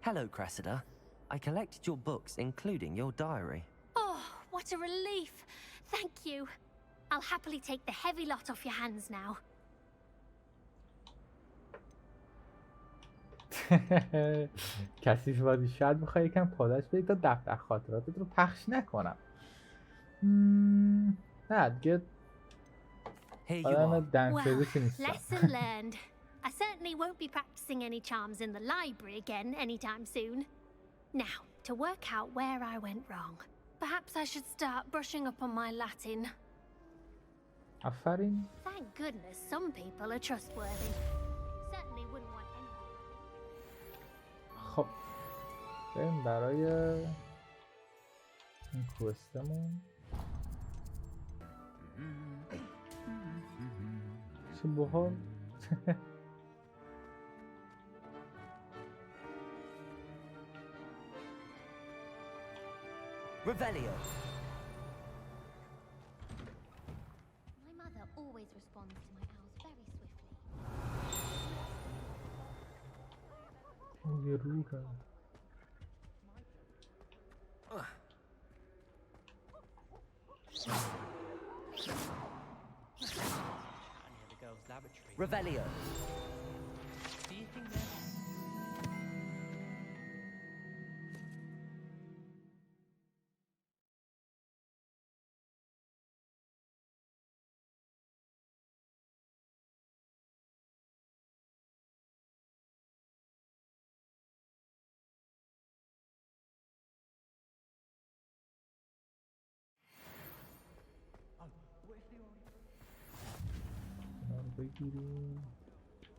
Hello, Cressida. I collected your books, including your diary. Oh, what a relief. Thank you. I'll happily take the heavy lot off your hands now. کثیف بازی شاید میخوای یکم پاداش بدی تا دفتر خاطراتت رو پخش نکنم. نه دیگه آدم دن سرویسی نیستم. Lesson learned. I certainly won't be practicing any charms in the library again anytime soon. Now, to work out where I went wrong. Perhaps I should start brushing up on my Latin. آفرین. Thank goodness some people are trustworthy. Certainly wouldn't want anyone. خب بریم برای این کوئستمون. چه باحال. Revelio. My mother always responds to my owls very swiftly. یه روح. Revelio. Do you think that بگیریم.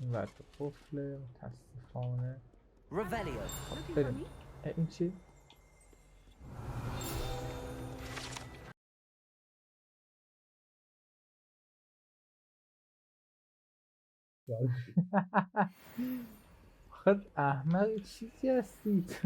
این ورد قفله متاسفانه. بریم. این چی؟ خود احمق چیزی هستید.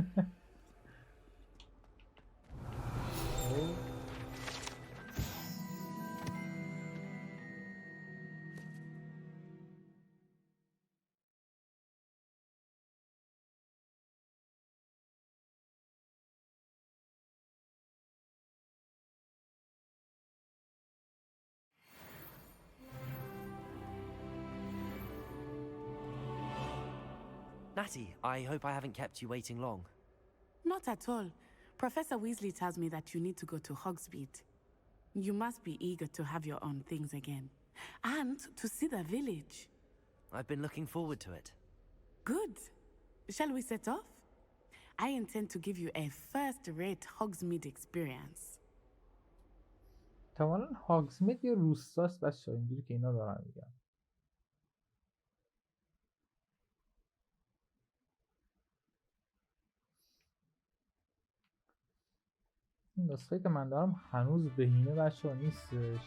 Natty, I hope I haven't kept you waiting long. Not at all. Professor Weasley tells me that you need to go to Hogsmeade. You must be eager to have your own things again. And to see the village. I've been looking forward to it. Good. Shall we set off? I intend to give you a first-rate Hogsmeade experience. تماما هاگزمید یه روستاست بچه ها، اینجوری که اینا دارن میگن. این نسخه که من دارم هنوز بهینه بچه ها نیستش.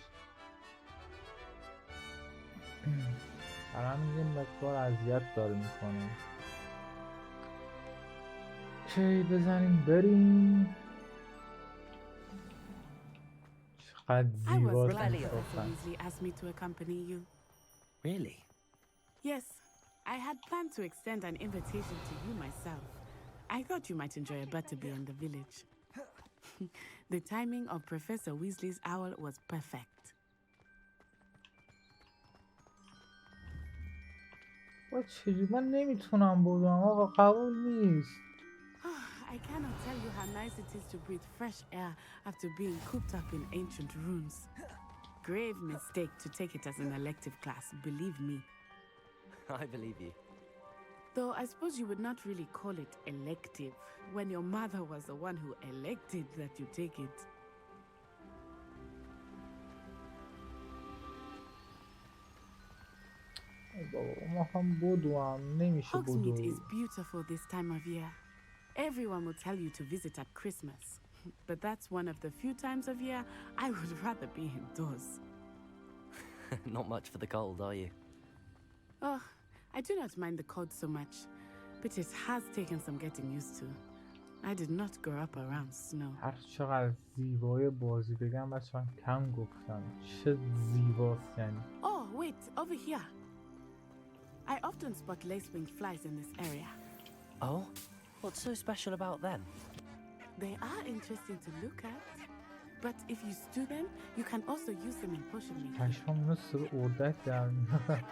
برای همین یه مقدار اذیت داره میکنه. اوکی بزنیم بریم. چقدر زیباست این صحبت. Asked me to accompany you. Really? Yes, I had planned to extend an invitation to you myself. I thought you might enjoy a Bertlebie in the village. The timing of Professor Weasley's owl was perfect. چجوری من نمیتونم بودم آقا قبول نیست. I cannot tell you how nice it is to breathe fresh air after being cooped up in ancient rooms. Grave mistake to take it as an elective class, believe me. I believe you. Though I suppose you would not really call it elective when your mother was the one who elected that you take it. Hogsmeade is beautiful this time of year. Everyone will tell you to visit at Christmas, but that's one of the few times of year I would rather be indoors. Not much for the cold, are you? Oh, I do not mind the cold so much, but it has taken some getting used to. I did not grow up around snow. هر چقدر زیبای بازی بگم بچه من کم گفتم. چه زیباست یعنی. Oh, wait, over here. I often spot lace-winged flies in this area. Oh? What's so special about them? They are interesting to look at, but if you stew them, you can also use them in potion making. پشمام اینا صدا اردک در میاد.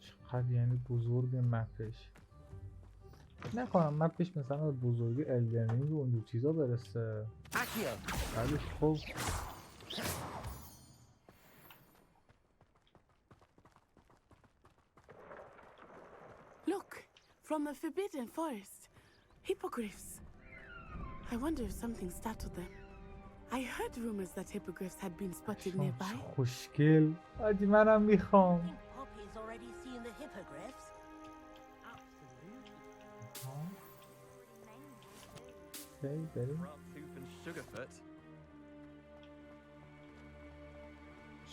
چقدر یعنی بزرگ مپش. نکنم مپش مثلا بزرگی الدرینگ و اونجور چیزا برسه. ولی خب Look, from the forbidden forest, hippogriffs. I wonder if something startled them. I heard rumors that hippogriffs had been spotted nearby. خوشگل. آجی منم میخوام. Poppy's already seen the hippogriffs. Okay, بریم.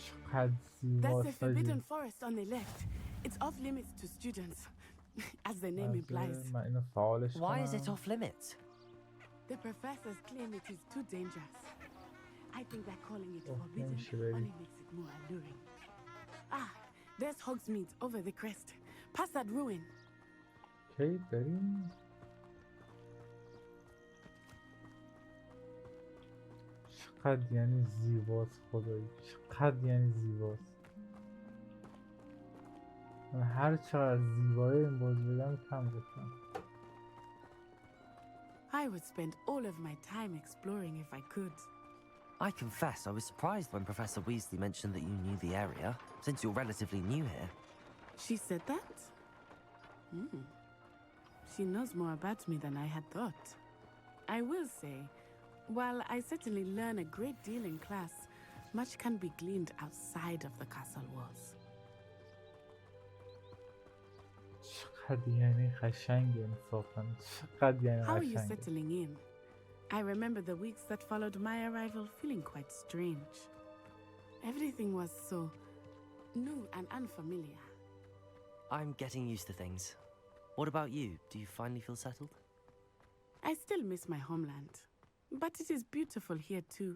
چقدر That's the زیباست forbidden forest on the left. It's off limits to students, as the name implies. من اینو فعالش کنم. Why is it off limits? The professors claim it is too dangerous. I think that calling it forbidden only makes it more alluring. Ah, there's Hogsmeade over the crest. Past that ruin. Okay, بریم. چقدر یعنی زیباست خدایی. چقدر یعنی زیباست. من هر چقدر زیبایی این بازی بگم کم گفتم. I would spend all of my time exploring if I could. I confess I was surprised when Professor Weasley mentioned that you knew the area, since you're relatively new here. She said that? She knows more about me than I had thought. I will say, while I certainly learn a great deal in class, much can be gleaned outside of the castle walls. چقدر یعنی قشنگه انصافاً. چقدر یعنی How are you قشنگه. settling in? I remember the weeks that followed my arrival feeling quite strange. Everything was so new and unfamiliar. I'm getting used to things. What about you? Do you finally feel settled? I still miss my homeland, but it is beautiful here too.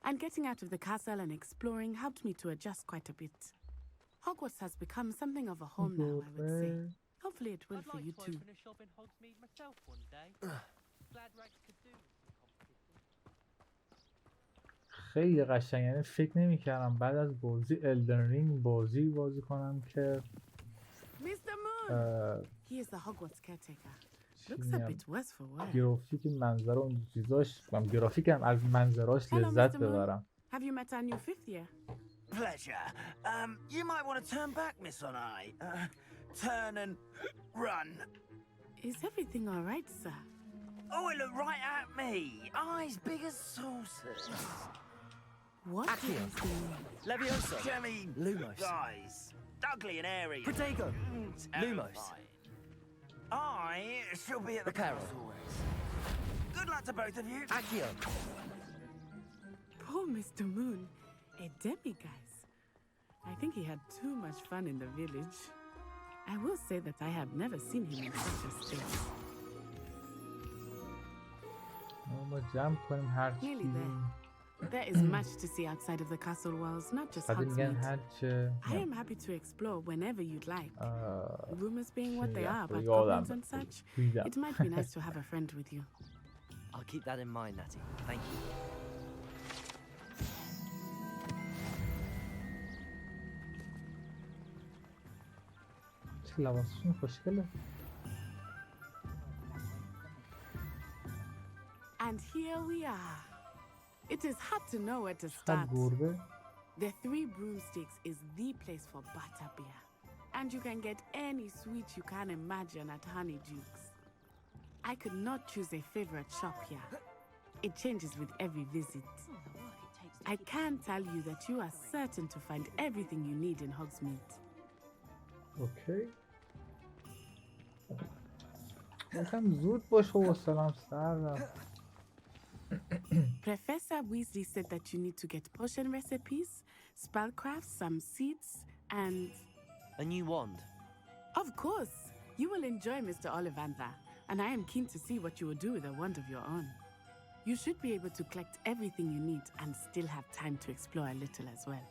And getting out of the castle and exploring helped me to adjust quite a bit. Hogwarts has become something of a home now, I would say. Hopefully it will for you too. I'd like to open a shop in Hogsmeade myself one day. Glad Rags could do with the competition. خیلی قشنگ، یعنی فکر نمی‌کردم بعد از بازی الدن رینگ بازی کنم که Mr. Moon! He is the Hogwarts caretaker. Looks a bit worse for wear. گرافیک منظره و اون چیزاش، گرافیکم از منظراش لذت ببرم. Have you met our new fifth year? Pleasure. You might want to turn back, Miss Onai. Turn and run. Is everything all right, sir? Oh, it looked right at me. Eyes big as saucers. What Accio. is the Leviosa. Jelly Lumos. guys. Ugly and airy. Protego. Lumos. I shall be at the Reparo. castle always. Good luck to both of you. Accio. Poor Mr. Moon, a demiguise. I think he had too much fun in the village. I will say that I have never seen him in such a state. ما جمع کنیم هر چی. Nearly there. There is much to see outside of the castle walls, not just بعد میگن Hogsmeade. هر چه I am happy to explore whenever you'd like. Rumors being what they yeah, are about یادم goblins and such, دیدم. it might be nice to have a friend with you. I'll keep that in mind, Natty. Thank you. چه لباسشون خوشگله. And here we are. It is hard to know where to چقدر start. گربه. The Three Broomsticks is the place for butterbeer. And you can get any sweet you can imagine at Honeyduke's. I could not choose a favorite shop here. It changes with every visit. I can tell you that you are certain to find everything you need in Hogsmeade. اوکی. یکم زود باشه و سلام سر رفت. Professor Weasley said that you need to get potion recipes, spellcrafts, some seeds, and... A new wand. Of course! You will enjoy Mr. Ollivander, and I am keen to see what you will do with a wand of your own. You should be able to collect everything you need and still have time to explore a little as well.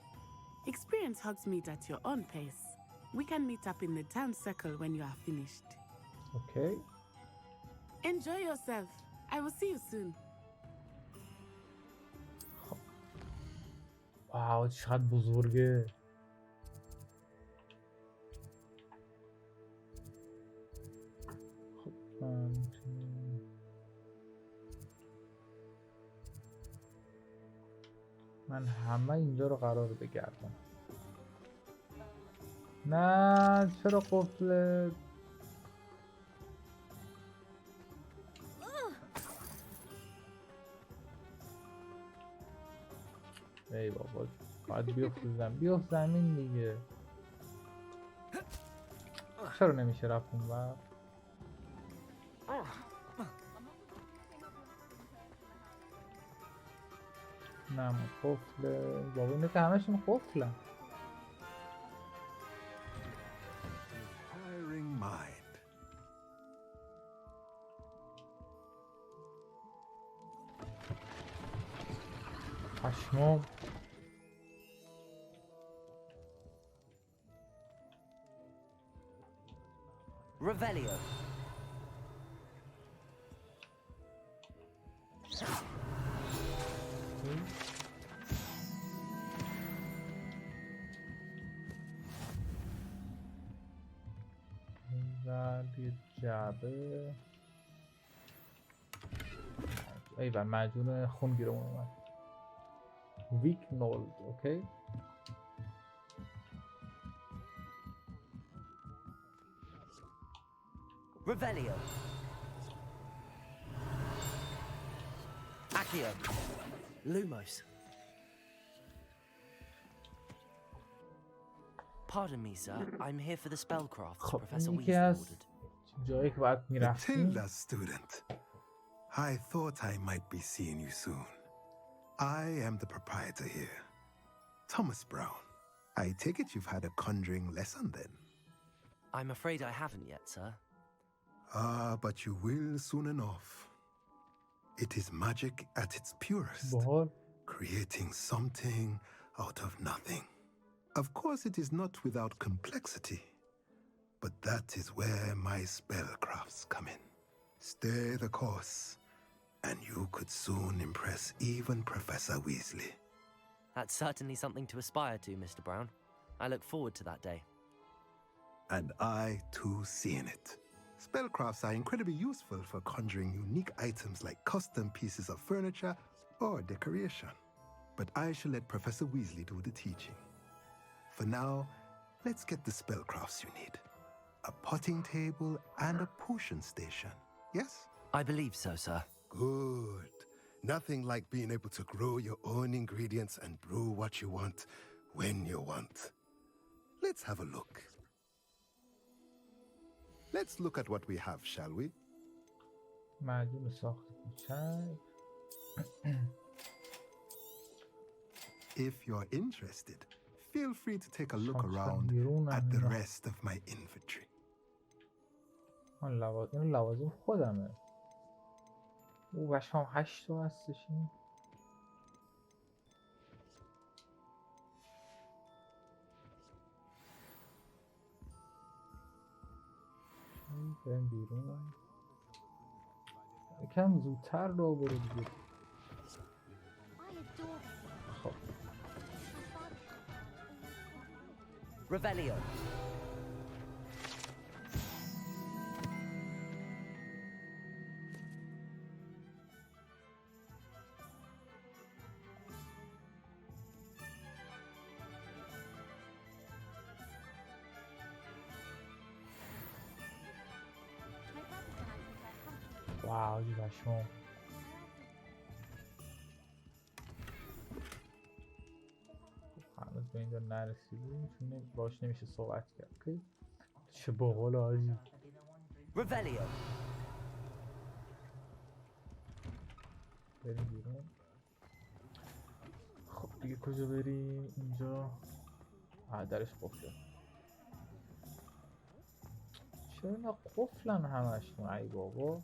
Experience Hogsmeade at your own pace. We can meet up in the town circle when you are finished. Okay. Enjoy yourself. I will see you soon. واو چقدر بزرگه. خب من همه اینجا رو قرار بگردم. نه چرا قفله؟ ای بابا باید بیفت زمین دیگه. چرا نمیشه رفت اون بر؟ نه قفله بابا اینه که همشون قفلن. پشمام. Revelio. یه جعبه. ایوان معجون خون گیرمون اومد. ویک نولد. اوکی. Revelio. Accio. Lumos. Pardon me, sir. I'm here for the spellcrafts Professor Weasley ordered. جایی که باید میرفتیم. Matilda, student. I thought I might be seeing you soon. I am the proprietor here, Thomas Brown. I take it you've had a conjuring lesson then? I'm afraid I haven't yet, sir. Ah, but you will soon enough. It is magic at its purest, creating something out of nothing. Of course, it is not without complexity, but that is where my spellcrafts come in. Stay the course, and you could soon impress even Professor Weasley. That's certainly something to aspire to, Mr. Brown. I look forward to that day. And I, too, see in it. Spellcrafts are incredibly useful for conjuring unique items like custom pieces of furniture or decoration. But I shall let Professor Weasley do the teaching. For now, let's get the spellcrafts you need. A potting table and a potion station, yes? I believe so, sir. Good. Nothing like being able to grow your own ingredients and brew what you want when you want. Let's have a look. Let's look at what we have, shall we? معجون ساخت کوچک. If you're interested, feel free to take a look around at the rest of my inventory. این لوازم خودمه. او بشم 8 تا هستش این. بریم بیرون. یکم زودتر رو برو دیگه. خب. Revelio. واو دی بشم. هنوز به اینجا نرسیدیم چون باش نمیشه صحبت کرد. اوکی چه باحال آجی. Revelio. بریم بیرون. خب دیگه کجا بریم؟ اینجا درش قفله. چرا اینا قفلن همشون؟ ای بابا.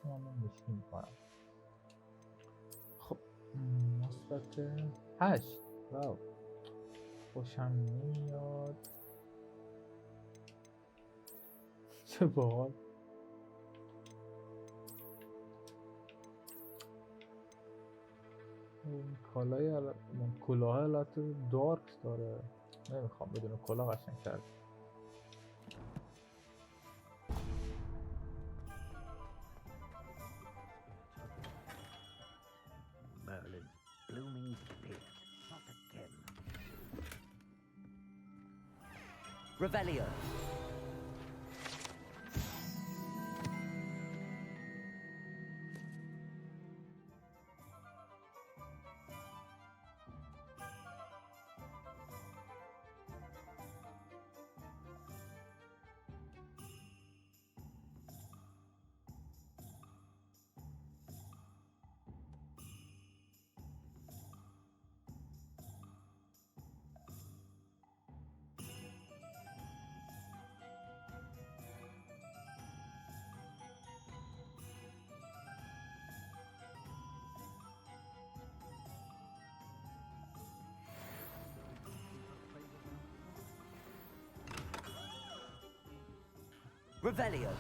من مشکل میکنم. خب مثبت 8. واو خوشم میاد. چه باحال. این کلاه حالت دارک داره. نمیخوام بدون کلاه قشنگ تر. Blooming pit, not again. Revelio. Revelio.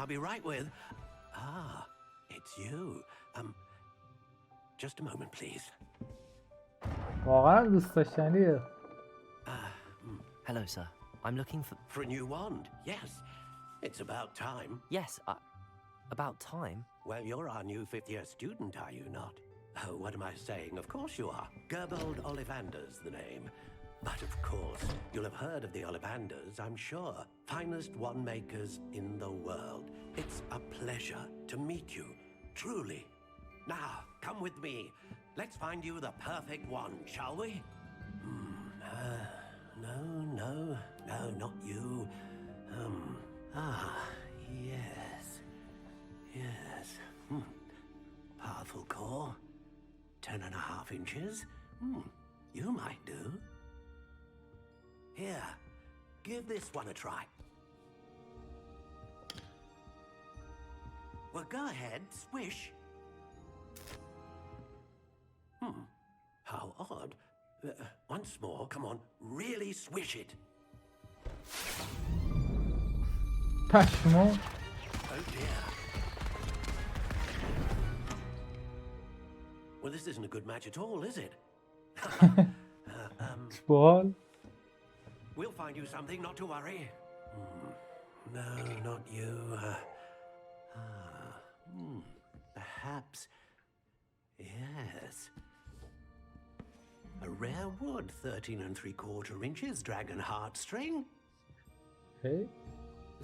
I'll be right with. Ah, it's you. Just a moment, please. واقعا دوست داشتنیه. Hello, sir. I'm looking for a new wand. Yes, it's about time. Yes, about time. Well, you're our new fifth-year student, are you not? Oh, what am I saying? Of course you are. Gerbold Ollivander's the name. But of course, you'll have heard of the Ollivanders, I'm sure. Finest wand makers in the world. It's a pleasure to meet you, truly. Now, come with me. Let's find you the perfect wand, shall we? No, not you. Yes. Powerful core. 10.5 inches. You might do. Here, give this one a try. Well, go ahead, swish. How odd. Once more, come on, really swish it. پشمو. Oh dear. Well, this isn't a good match at all, is it? Ball. We'll find you something, not to worry. No, not you. Perhaps. Yes. A rare wood, 13 3/4 inches, dragon heartstring. Okay.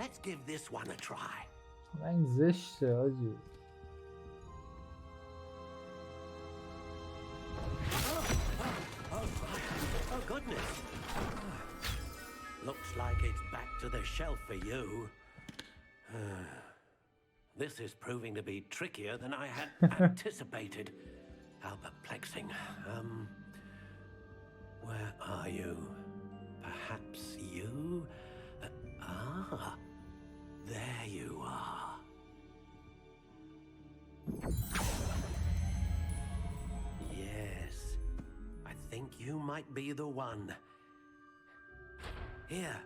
Let's give this one a try. من زشته آجی. Oh goodness. Looks like it's back to the shelf for you. This is proving to be trickier than I had anticipated. How perplexing. Where are you? Perhaps you? There you are. Yes, I think you might be the one. Here,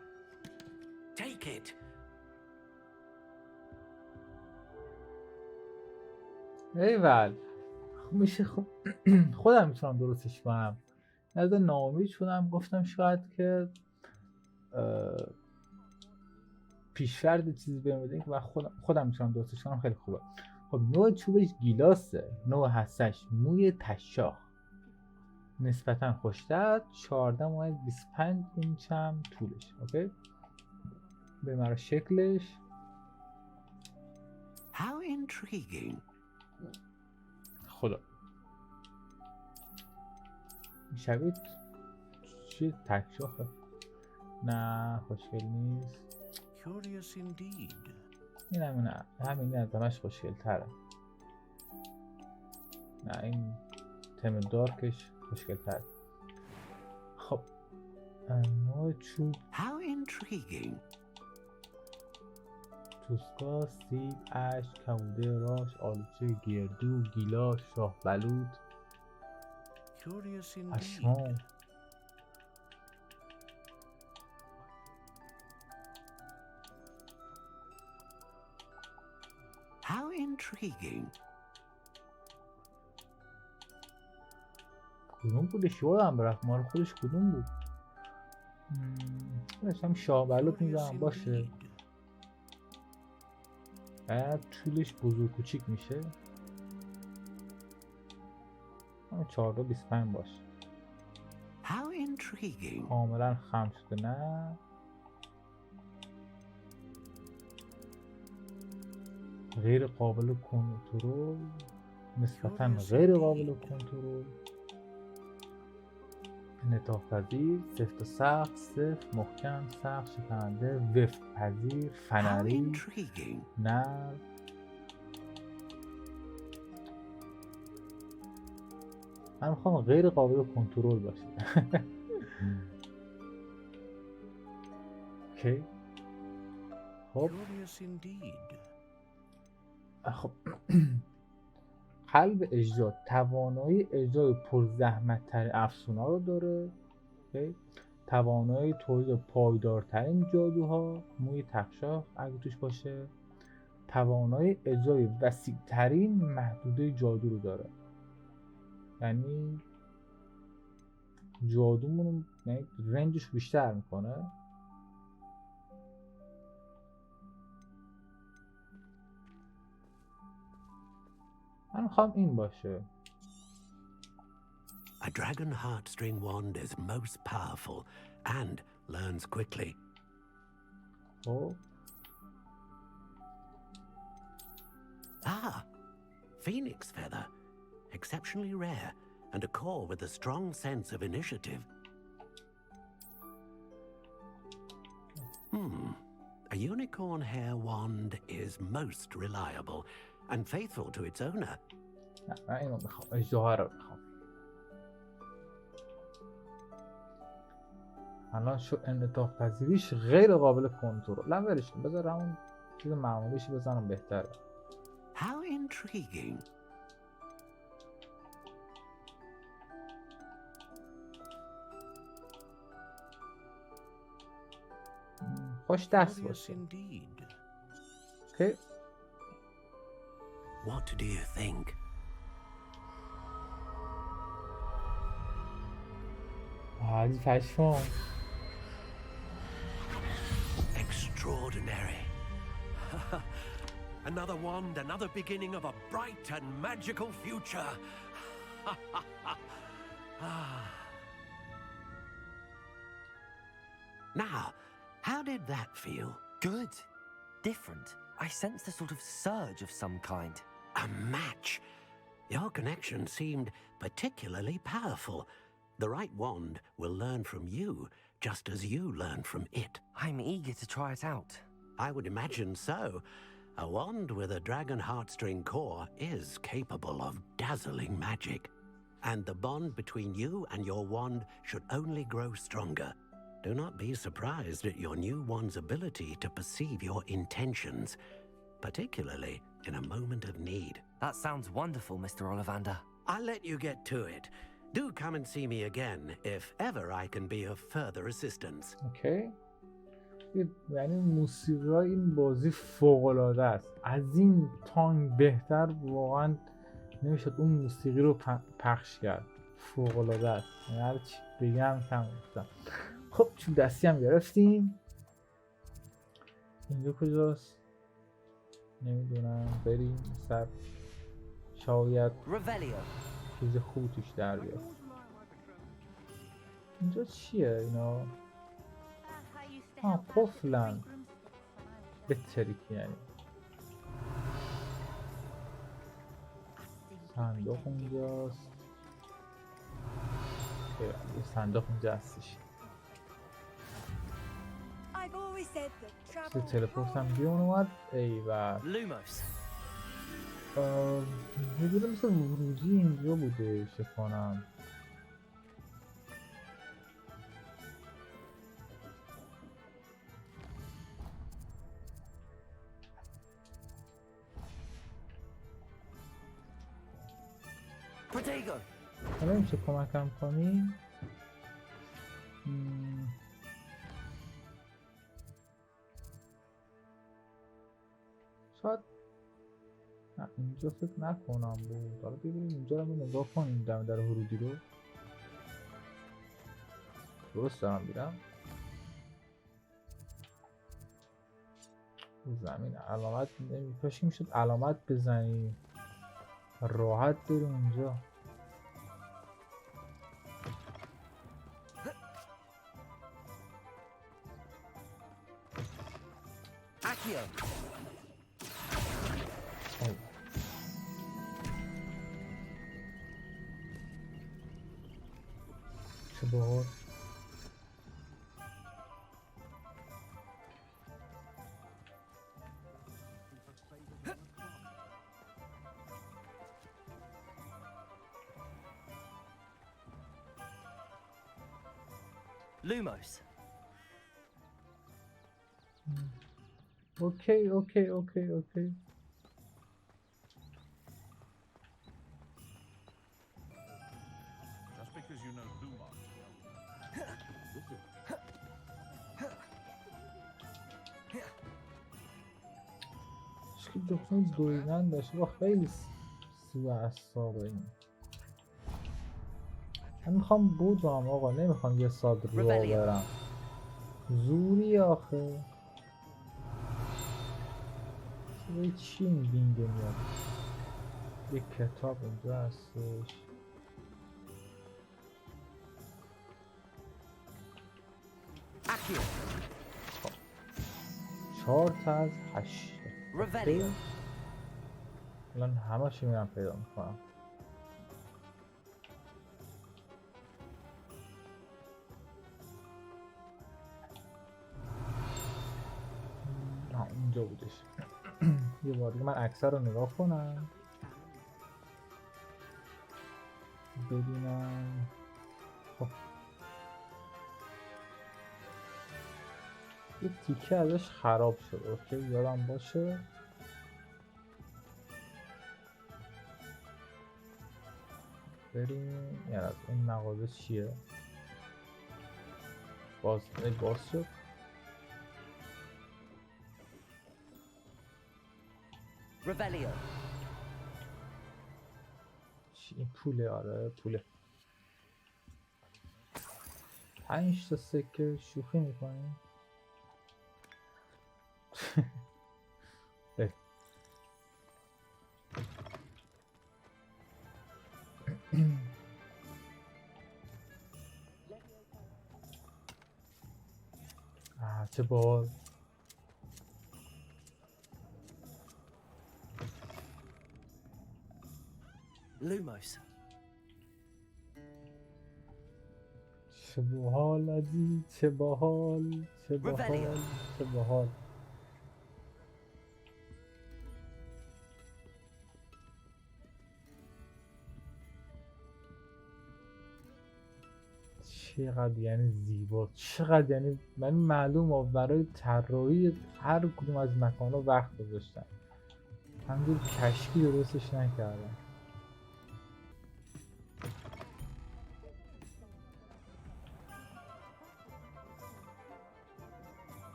take it. ایول میشه خودم میتونم درستش کنم. از ناامید شدم، گفتم شاید که پیش‌فرض چیزی بهم بده و خودم میتونم درستش کنم. خیلی خوبه. خب نوع چوبش گیلاسه، نوع هستش موی تشاخ، نسبتا خوش‌درد، 14.25 اینچ هم طولش. اوکی، به مرا شکلش. How intriguing. خدا شبیه چی تکشاخه؟ نه خوشگل نیست. Curious indeed. این همین از همش خوشگل تره. نه این تم دارکش خوشگل تره. خب نوع چوب How intriguing. توسکا، سیب، اشک، کبوده، راش، آلوچه، گردو، گیلاس، شاه بلود، پشمام. How intriguing. کدوم بودش؟ یادم رفت مال خودش کدوم بود؟ داشتم شاه بلود میزنم. باشه. بعد طولش بزرگ کوچیک میشه. 14.25 باشه. How intriguing. کاملا خم شده نه. غیر قابل کنترل، نسبتا غیر قابل کنترل، انعطاف پذیر، سفت و سخت، سفت، محکم، سخت، شکننده، وفق پذیر، فنری، نرم. من میخوام غیر قابل کنترل باشه. اوکی. خب خب قلب اجرا، توانایی اجرای پرزحمت ترین افسونه رو داره. اوکی. توانایی تولید پایدارترین جادوها، موی تقشاخ اگه توش باشه، توانایی اجرای وسیع‌ترین محدوده جادو رو داره. یعنی جادومون رنجش بیشتر میکنه. من میخوام این باشه. A dragon heartstring wand is most powerful and learns quickly. Oh. Ah, phoenix feather. Exceptionally rare and a core with a strong sense of initiative. A unicorn hair wand is most reliable and faithful to its owner. نه اینو میخوام. اژدها رو میخوام. الان شو انعطاف پذیریش غیر قابل کنترل. نه ولش کن. بذار همون چیز معمولیش بزنم بهتره. How intriguing. خوش دست باشه. Okay. What do you think? عادی پشمام. Extraordinary. Another wand, another beginning of a bright and magical future. Now, how did that feel? Good. Different. I sensed a sort of surge of some kind. A match. Your connection seemed particularly powerful. The right wand will learn from you, just as you learn from it. I'm eager to try it out. I would imagine so. A wand with a dragon heartstring core is capable of dazzling magic. And the bond between you and your wand should only grow stronger. Do not be surprised at your new wand's ability to perceive your intentions, particularly in a moment of need. That sounds wonderful, Mr. Ollivander. I'll let you get to it. Do come and see me again if ever I can be of further assistance. Okay. یعنی موسیقی این بازی فوق‌العاده است. از این تانگ بهتر واقعا نمیشد اون موسیقی رو پخش کرد. فوق‌العاده است. یعنی هر چی بگم کم گفتم. خب چون دستی هم گرفتیم. اینجا کجاست؟ نمیدونم. بریم سر شاید چیز خوب توش در بیاد. اینجا چیه اینا؟ قفلن به تریکی. یعنی صندوق اونجاست. یه صندوق اونجا هستش. چیز تلپورت هم بیرون اومد. ایوه یه دوره مثل ورودی اینجا بوده شکنم. حالا میشه کمکم کنی؟ شاید نه اینجا فکر نکنم بود. حالا ببینیم اینجا رو نگاه کنیم. در ورودی رو درست دارم میرم. زمین علامت نمی‌کاش میشد علامت بزنی راحت بریم اونجا. چه باحال. Lumos. Okay. Just because you know Lumos. که دکتر دویدن داشته با خیلی سو اعصابه این. من میخوام بودم آقا، نمیخوام یه ساعت راه برم. زوری آخه. چی این بینده میاد؟ یک کتاب اینجا هستش. خب 4 تا از 8. الان همه میرم پیدا میکنم. اینجا بودش. یه بار دیگه من اکثر رو نگاه کنم ببینم. خب یه تیکه ازش خراب شد. اوکی یادم باشه. بریم. یعنی از این مغازه چیه؟ باز شد. Revelio. این پوله. آره پوله. 5 تا سکه. شوخی میکنی؟ چه باحال. Lumos. چه باحال عزیز، چه باحال، چه باحال، چه باحال. چقدر یعنی زیبا، چقدر یعنی من معلومه برای طراحی هر کدوم از مکان‌ها وقت گذاشتن. همینجور کشکی درستش نکردن.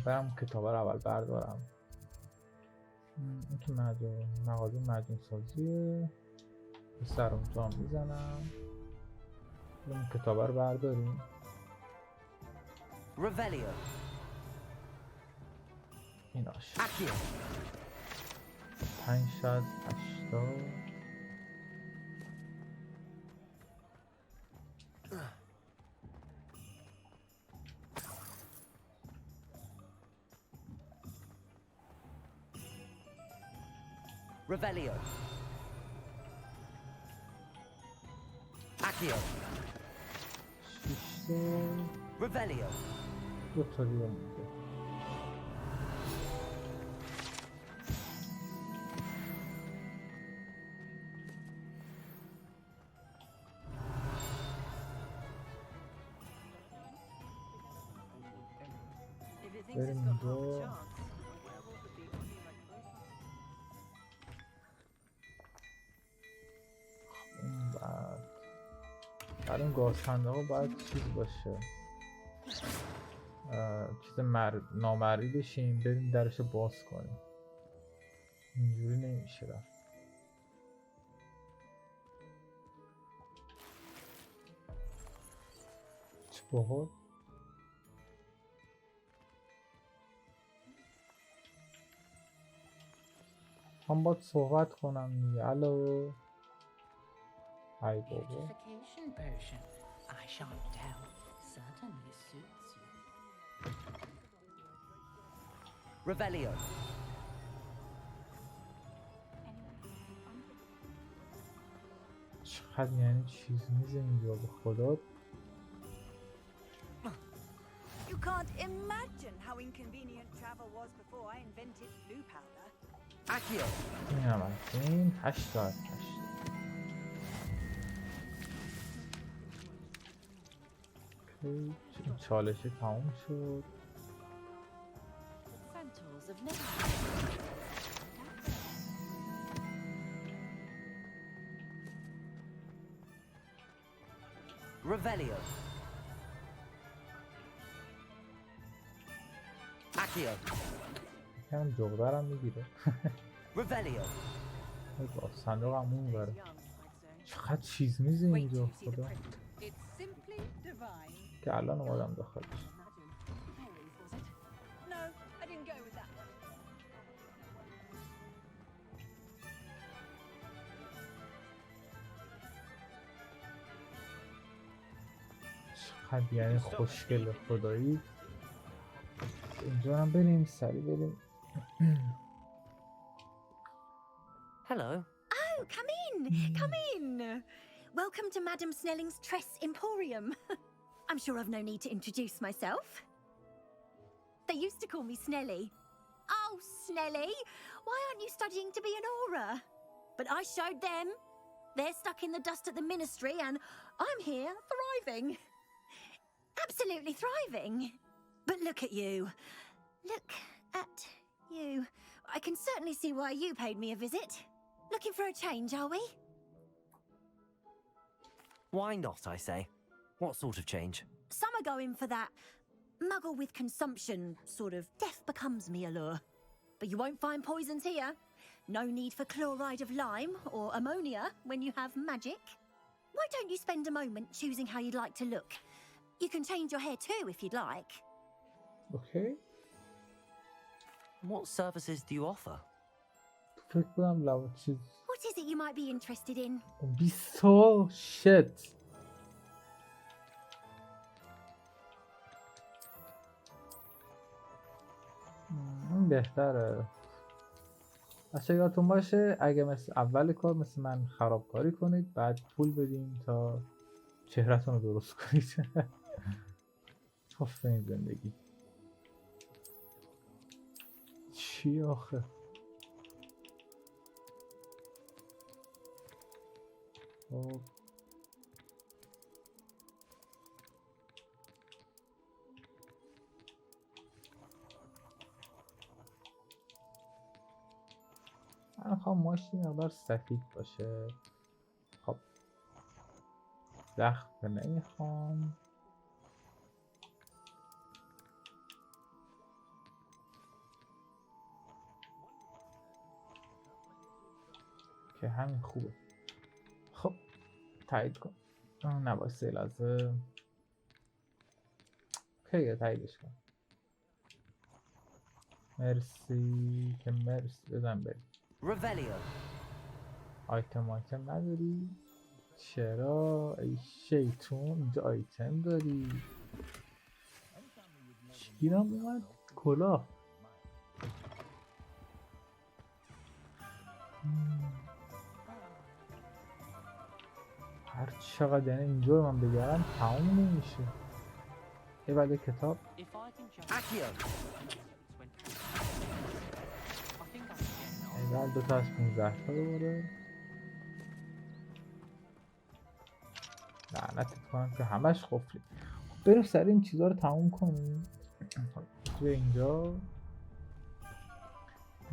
برم کتابا رو اول بردارم. این که مغازه مجون سازیه. سر اونجا هم میزنم. این کتابا رو برداریم. Revelio. ایناش 5 از 80. Revelio. Accio. Revelio. دو تا دیگه مونده. بریم اینجا. این بعد این گازخنده ها باید چیز باشه. چیز نامرئی بشیم بریم درش باز کنیم. اینجوری نمیشه رفت. چه باحال. من باید صحبت کنم دیگه. الو. ای بابا. Revelio. چقدر یعنی چیز میزه اینجا به خدا. You can't imagine how inconvenient travel was before I invented blue powder. Accio. این هم از این 8 تا 8. چالش تموم شد. Revelio. Accio. هم جغدارم میگیره. رولیا. صندوق هم اون بره. چقدر چیز میزه اینجا خدا. که الان اومدم داخلش. چقدر یعنی خوشگله خدایی. اینجا هم بریم سریع بریم. Hello. Oh, come in, come in. Welcome to Madame Snelling's Tress Emporium. I'm sure I've no need to introduce myself. They used to call me Snelly. Oh, Snelly, why aren't you studying to be an aura? But I showed them. They're stuck in the dust at the ministry and I'm here thriving. Absolutely thriving. But look at you. Look at you. I can certainly see why you paid me a visit. Looking for a change, are we? Why not, I say? What sort of change? Some are going for that muggle with consumption, sort of death becomes me allure. But you won't find poisons here. No need for chloride of lime or ammonia when you have magic. Why don't you spend a moment choosing how you'd like to look? You can change your hair too if you'd like. Okay. What services do you offer? What is it you might be interested in? Be so shit. این بهتره. بچه یادتون باشه اگه مثل اول کار مثل من خرابکاری کنید بعد پول بدین تا چهرهتون رو درست کنید. توفه این زندگی چی آخه. من خواهم ماشین مقدار سفید باشه. خب زخم نمیخوام. که همین خوبه. خب تایید کن. نبایسته لازم. اوکی تاییدش کن. مرسی که مرسی. بزن بریم. رولیا. آیتم نداری؟ چرا؟ ای شیطون اینجا آیتم داری. چیگیرم اومد؟ کلاه. هر چقدر یعنی اینجا من بگرم تمام نمیشه. یه بعد کتاب. ایوال 2 تا از 15 تا دوباره. لعنتت کنم که همش قفله. بریم سریع این چیزا رو تموم کنیم. توی اینجا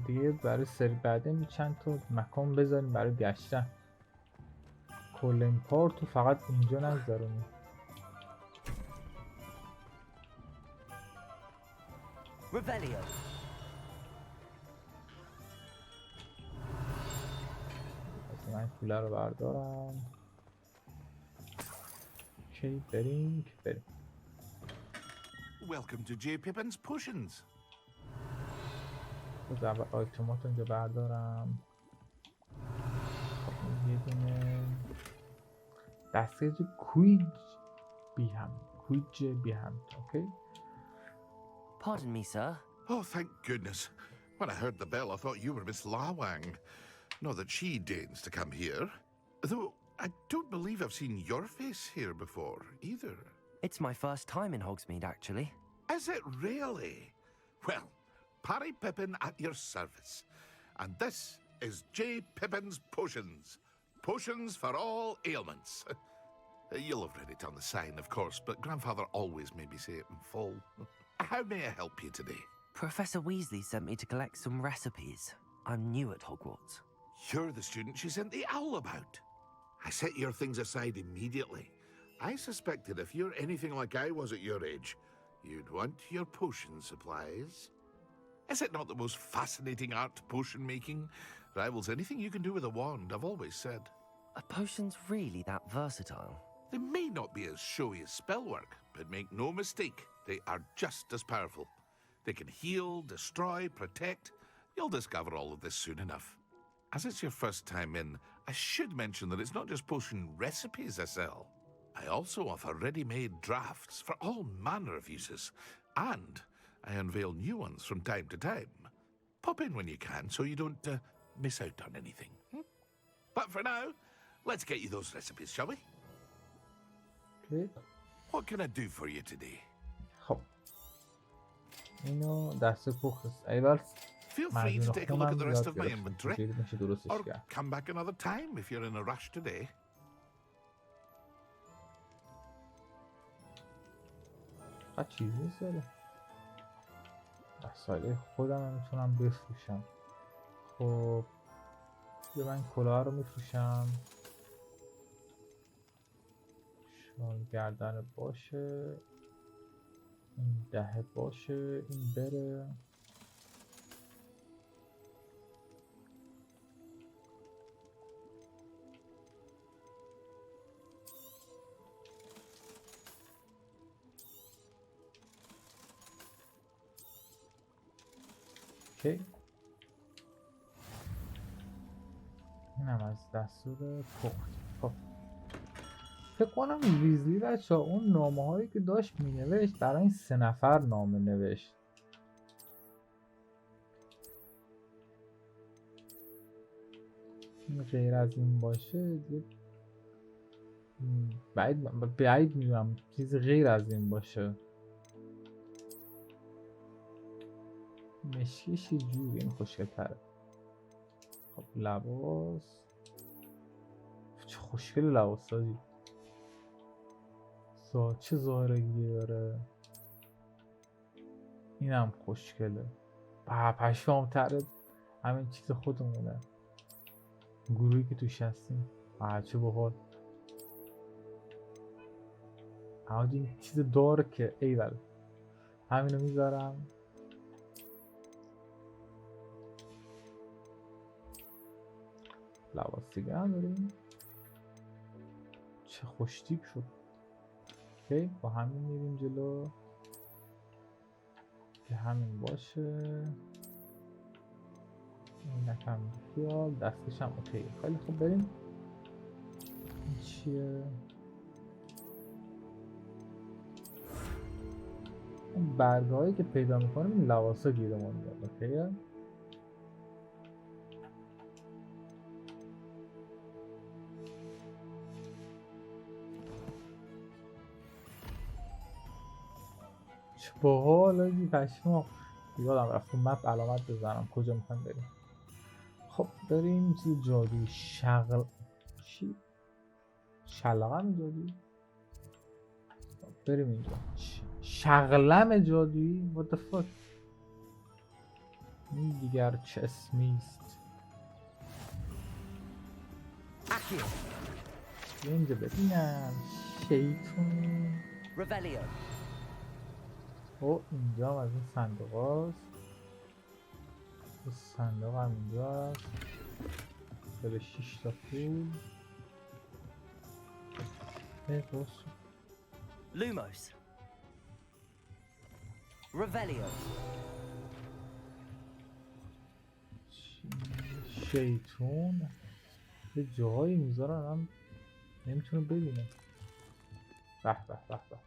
دیگه برای سری بعدی چند تا مکان بذاریم برای گشتن. کل این پارتو فقط اینجا نگذارونیم. رولیا. من کوله رو بردارم. اوکی بریم. Welcome to J. Pippin's Potions. از اول آیتمات اینجا بردارم. یه دونه دستگاه کویج بی هم. اوکی. Pardon me, sir. Oh, thank goodness. When I heard the bell, I thought you were Miss Lawang. Not that she deigns to come here. Though, I don't believe I've seen your face here before, either. It's my first time in Hogsmeade, actually. Is it really? Well, Parry Pippin at your service. And this is J. Pippin's Potions. Potions for all ailments. You'll have read it on the sign, of course, but Grandfather always made me say it in full. How may I help you today? Professor Weasley sent me to collect some recipes. I'm new at Hogwarts. You're the student she sent the owl about. I set your things aside immediately. I suspected if you're anything like I was at your age, you'd want your potion supplies. Is it not the most fascinating art, potion making? Rivals anything you can do with a wand, I've always said. Are potions really that versatile? They may not be as showy as spellwork, but make no mistake, they are just as powerful. They can heal, destroy, protect. You'll discover all of this soon enough. As it's your first time in, I should mention that it's not just potion recipes I sell. I also offer ready-made drafts for all manner of uses, and I unveil new ones from time to time. Pop in when you can so you don't miss out on anything. But for now, let's get you those recipes, shall we? Okay. What can I do for you today? خب اینو دسته پخت است. ایول Feel free to take a look at the rest of my inventory, or come back another time if you're in a rush today. چیزی نیست داره. وسایل خودم هم میتونم بفروشم. خب یه من کلاه رو میفروشم. شال گردن باشه. این 10 باشه. این بره. اوکی. اینم از دستور پخت. خب فکر کنم ویزلی بچه ها اون نامه هایی که داشت می نوشت برای این 3 نفر نامه نوشت. غیر از این باشه بعید میدونم چیز غیر از این باشه. مشکیش یه جوری این خوشگل تره. خب لباس چه خوشگل لباس سازی. چه ظاهرگی داره. اینم خوشگله. پشمام تره. همین چیز خودمونه. گروهی که توش هستیم. چه باحال. اما این چیز دارکه. ایول همینو میذارم. لباس دیگه هم داریم. چه خوشتیپ شد. اوکی با همین میریم جلو که همین باشه. این نکم بیاد دستش هم اوکی. خیلی خوب بریم. این چیه؟ اون برگه هایی که پیدا میکنیم این لباس ها گیرمون میاد. اوکیه باحال آجی پشمام. یادم رفت تو مپ علامت بزنم کجا میخوایم بریم. خب بریم چیز جادویی. چی؟ شلغم جادویی؟ بریم اینجا. شغلم جادویی؟ what the fuck. این دیگر چه اسمیست. اینجا ببینم شیطون. او اینجا هم از این صندوق هاست. این صندوق هم اینجا هست. داره 6 تا پول. لوموس روليو شیطون یه جاهایی میذارن هم نمیتونه ببینه. به به به به.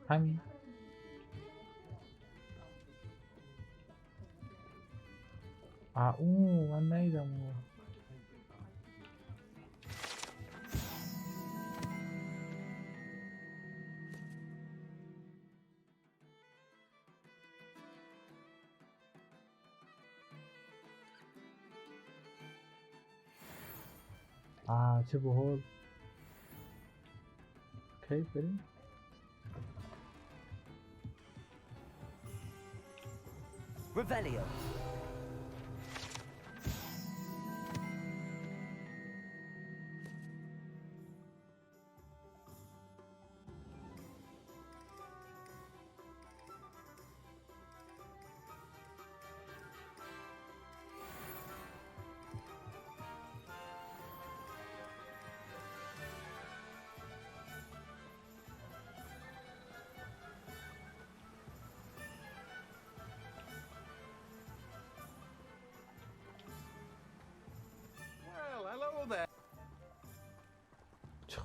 همین من نیدم اون. چه باحال. اوکی بریم. روليو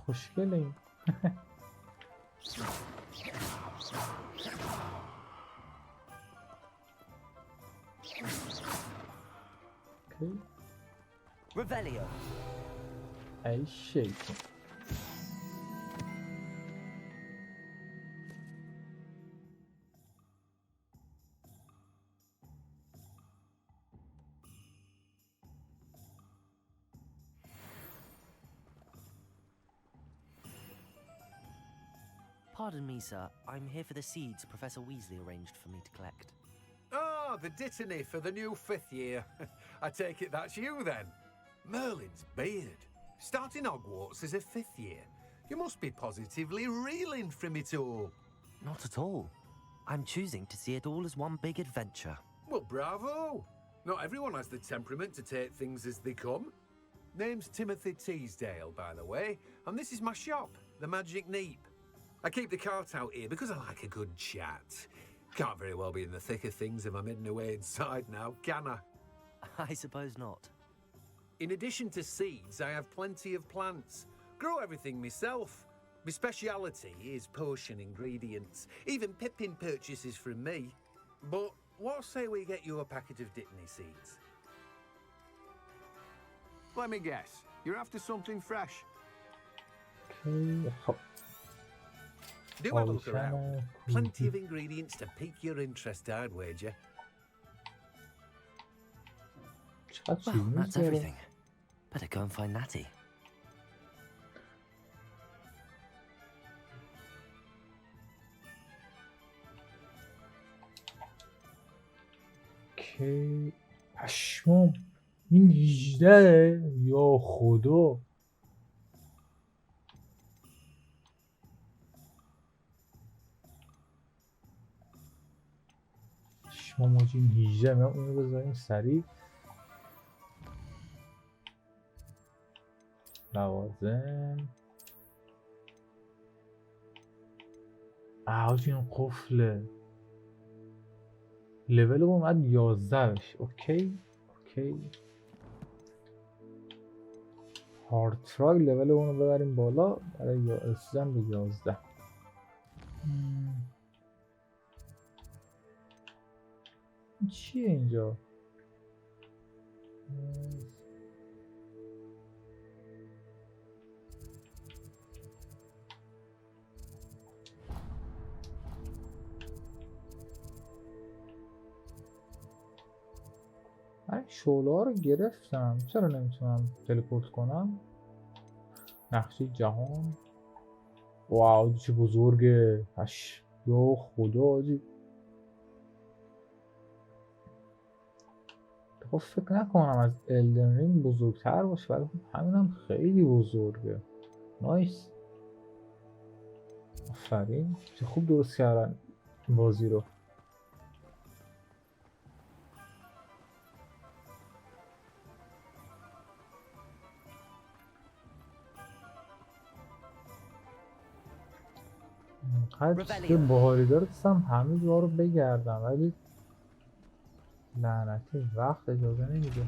خوشگله این. Revelio. ای شیطان. Pardon me, sir. I'm here for the seeds Professor Weasley arranged for me to collect. Oh, the dittany for the new 5th year. I take it that's you then. Merlin's beard. Starting Hogwarts as a 5th year. You must be positively reeling from it all. Not at all. I'm choosing to see it all as one big adventure. Well, bravo. Not everyone has the temperament to take things as they come. Name's Timothy Teasdale, by the way, and this is my shop, the Magic Neep. I keep the cart out here because I like a good chat. Can't very well be in the thick of things if I'm hidden away inside now, can I? I suppose not. In addition to seeds, I have plenty of plants. Grow everything myself. My speciality is potion ingredients. Even Pippin purchases from me. But what say we get you a packet of Dittany seeds? Let me guess. You're after something fresh. Do have a look around. Plenty of ingredients to pique your interest, I'd wager. Well, that's everything. Better go and find Natty. اوکی. پشمام این 18 یا خدا. ما موجیم 18 من اونو بذاریم سریع. لوازم آج این قفله. لول اومد 11 بشه. اوکی اوکی. هارد تراگ لول اونو ببریم بالا برای رسیدن به 11. چیه اینجا؟ من شعله ها رو گرفتم. چرا نمیتونم تلپورت کنم؟ نقشه جهان. واو چه بزرگه. یا خدا آجی. خب فکر نکنم از الدن رینگ بزرگتر باشه ولی خب همینم خیلی بزرگه. نایس. آفرین. چه خوب درست کردن بازی رو. اینقدر که باحالی داره دستم همه جا رو بگردم ولی لعنتی وقت اجازه نمیده.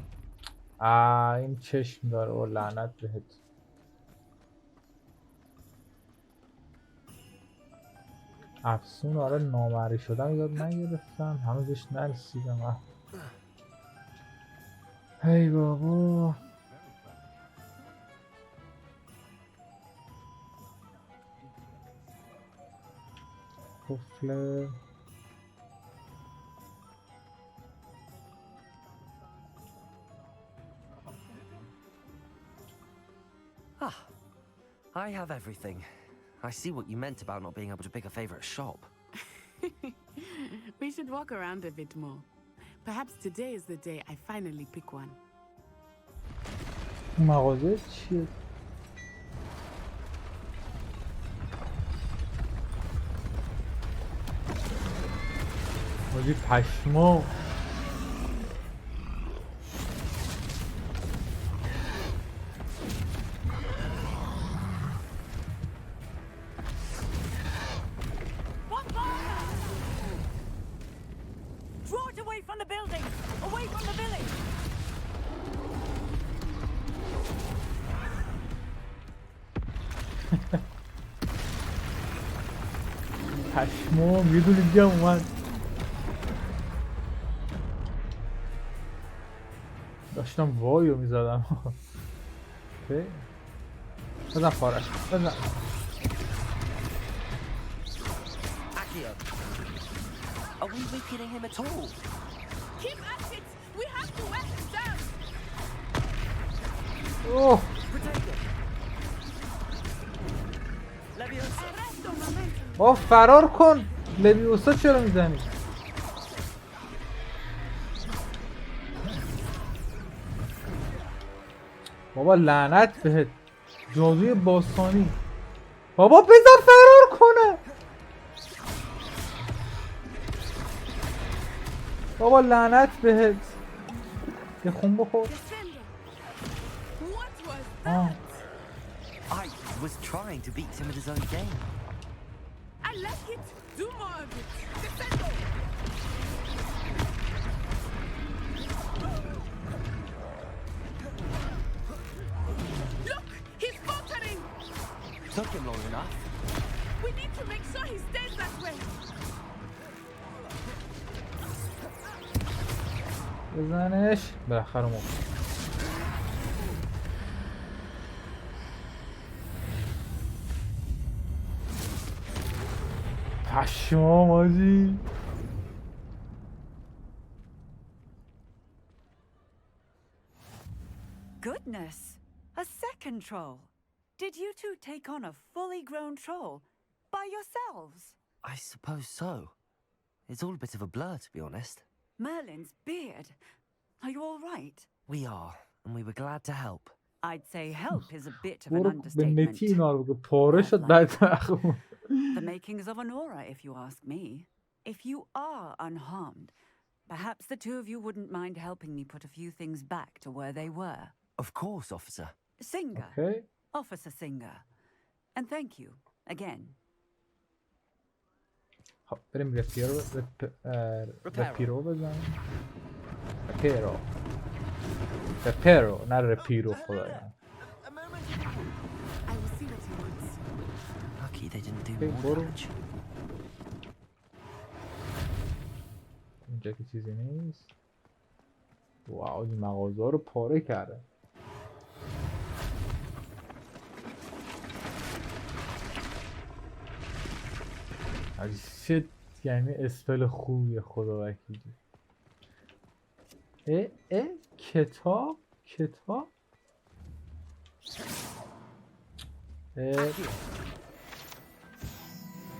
این چشم داره و لعنت بهت. افسون آره نامری شدم یاد نگرفتم همه بهش نرسیدم. هی بابا قفله. I have everything. I see what you meant about not being able to pick a favorite shop. We should walk around a bit more. Perhaps today is the day I finally pick one. مغازه چیه؟ حاجی پشمام. پشمام یه دونه دیگه اومد. داشتم وایو میزدم. بزن پارش بزن. Are we repeating him at all? Keep at it! We have to wear him down! Oh! با فرار کن. لویوسا چرا میزنی؟ بابا لعنت بهت. جادوی باستانی. بابا بذار فرار کنه. بابا لعنت بهت. یه خون بخور. I was trying to beat him at his own game. I like it. Do more of it. Defendo. Look, he's faltering. Took him long enough. We need to make sure he stays that way. بزنش. بالاخره مرد. پشمام آجی. Goodness, a second troll. Did you two take on a fully grown troll by yourselves? I suppose so. It's all a bit of a blur, to be honest. Merlin's beard. Are you all right? We are, and we were glad to help. I'd say help is a bit of an به understatement. نتی اینا رو بگو. پاره شد بعد The makings of an aura, if you ask me. If you are unharmed, perhaps the two of you wouldn't mind helping me put a few things back to where they were. Of course, officer. Singer. Okay. Officer Singer. And thank you, again. خب بریم رپیرو بزنیم. رپیرو نه رپیرو خدایا. Lucky they didn't do more damage. اینجا که چیزی نیست. واو این مغازه رو پاره کرده. شت یعنی اسپل خوبیه خدا وکیلی. کتاب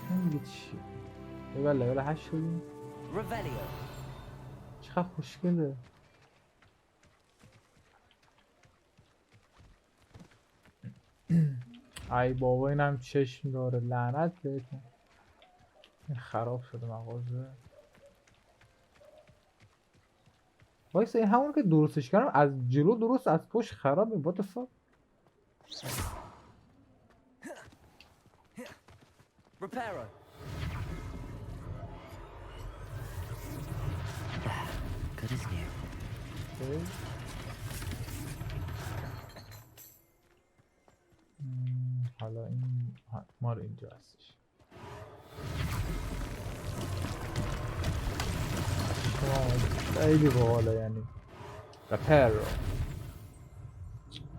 این چی؟ لول 8 شدیم. چقدر خوشگله. ای بابا اینم چشم داره. لعنت بهتون. این خراب شده مغازه. وایسا این همون که درستش کردم از جلو درست از پشت خرابه. what the fuck. Reparo. Good as new. حالا این ما رو اینجا هستش. خیلی باحاله یعنی. رپیرو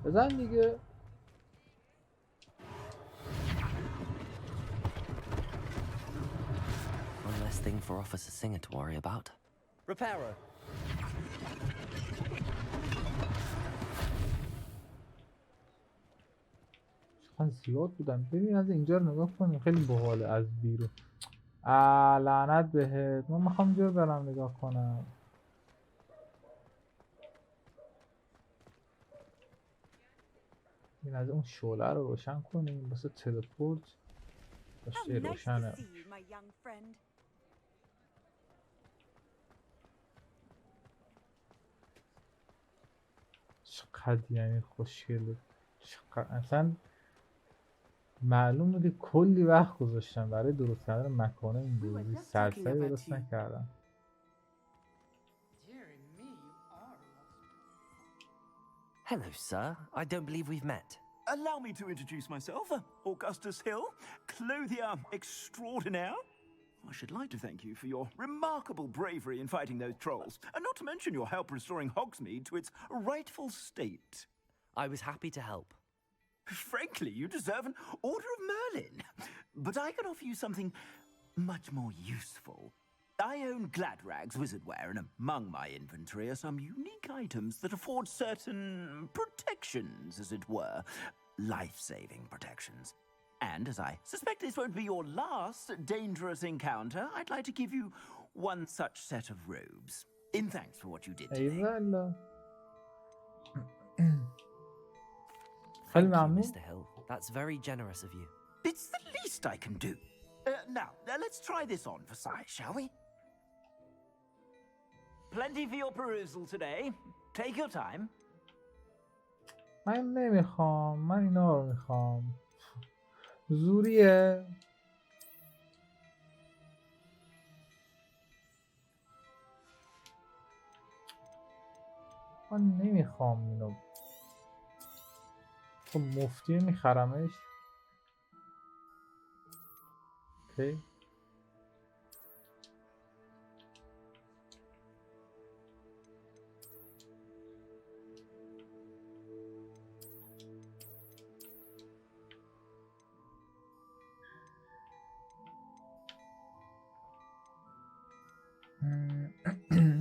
بزن دیگه. One less thing for Officer Singer to worry about. Reparo. چقدر زیاد بودن. ببین از اینجا رو نگاه کنیم خیلی باحاله از بیرون. لعنت بهت. من میخوام اینجا برم نگاه کنم. این از اون شعله رو روشن کنیم واسه تلپورت. داشته روشنه. چقدر یعنی خوشگله. چقدر اصلا معلوم بودی کلی وقت گذاشتم برای درست کردن مکانه این بودی. سرسری درست نکردم. Hello, sir. I don't believe we've met. Allow me to introduce myself, Augustus Hill, clothier extraordinaire. I should like to thank you for your remarkable bravery in fighting those trolls, and not to mention your help restoring Hogsmeade to its rightful state. I was happy to help. Frankly, you deserve an Order of Merlin. But I can offer you something much more useful. I own Gladrag's wizardwear, and among my inventory are some unique items that afford certain protections, as it were. Life-saving protections. And as I suspect this won't be your last dangerous encounter, I'd like to give you one such set of robes. In thanks for what you did today. Thank you, Mr. Hill. That's very generous of you. It's the least I can do. Now, let's try this on for size, shall we? Plenty for your perusal today. Take your time. من نمیخوام. من اینا رو میخوام. زوریه. من نمیخوام اینو. خب مفتی میخرمش. اوکی.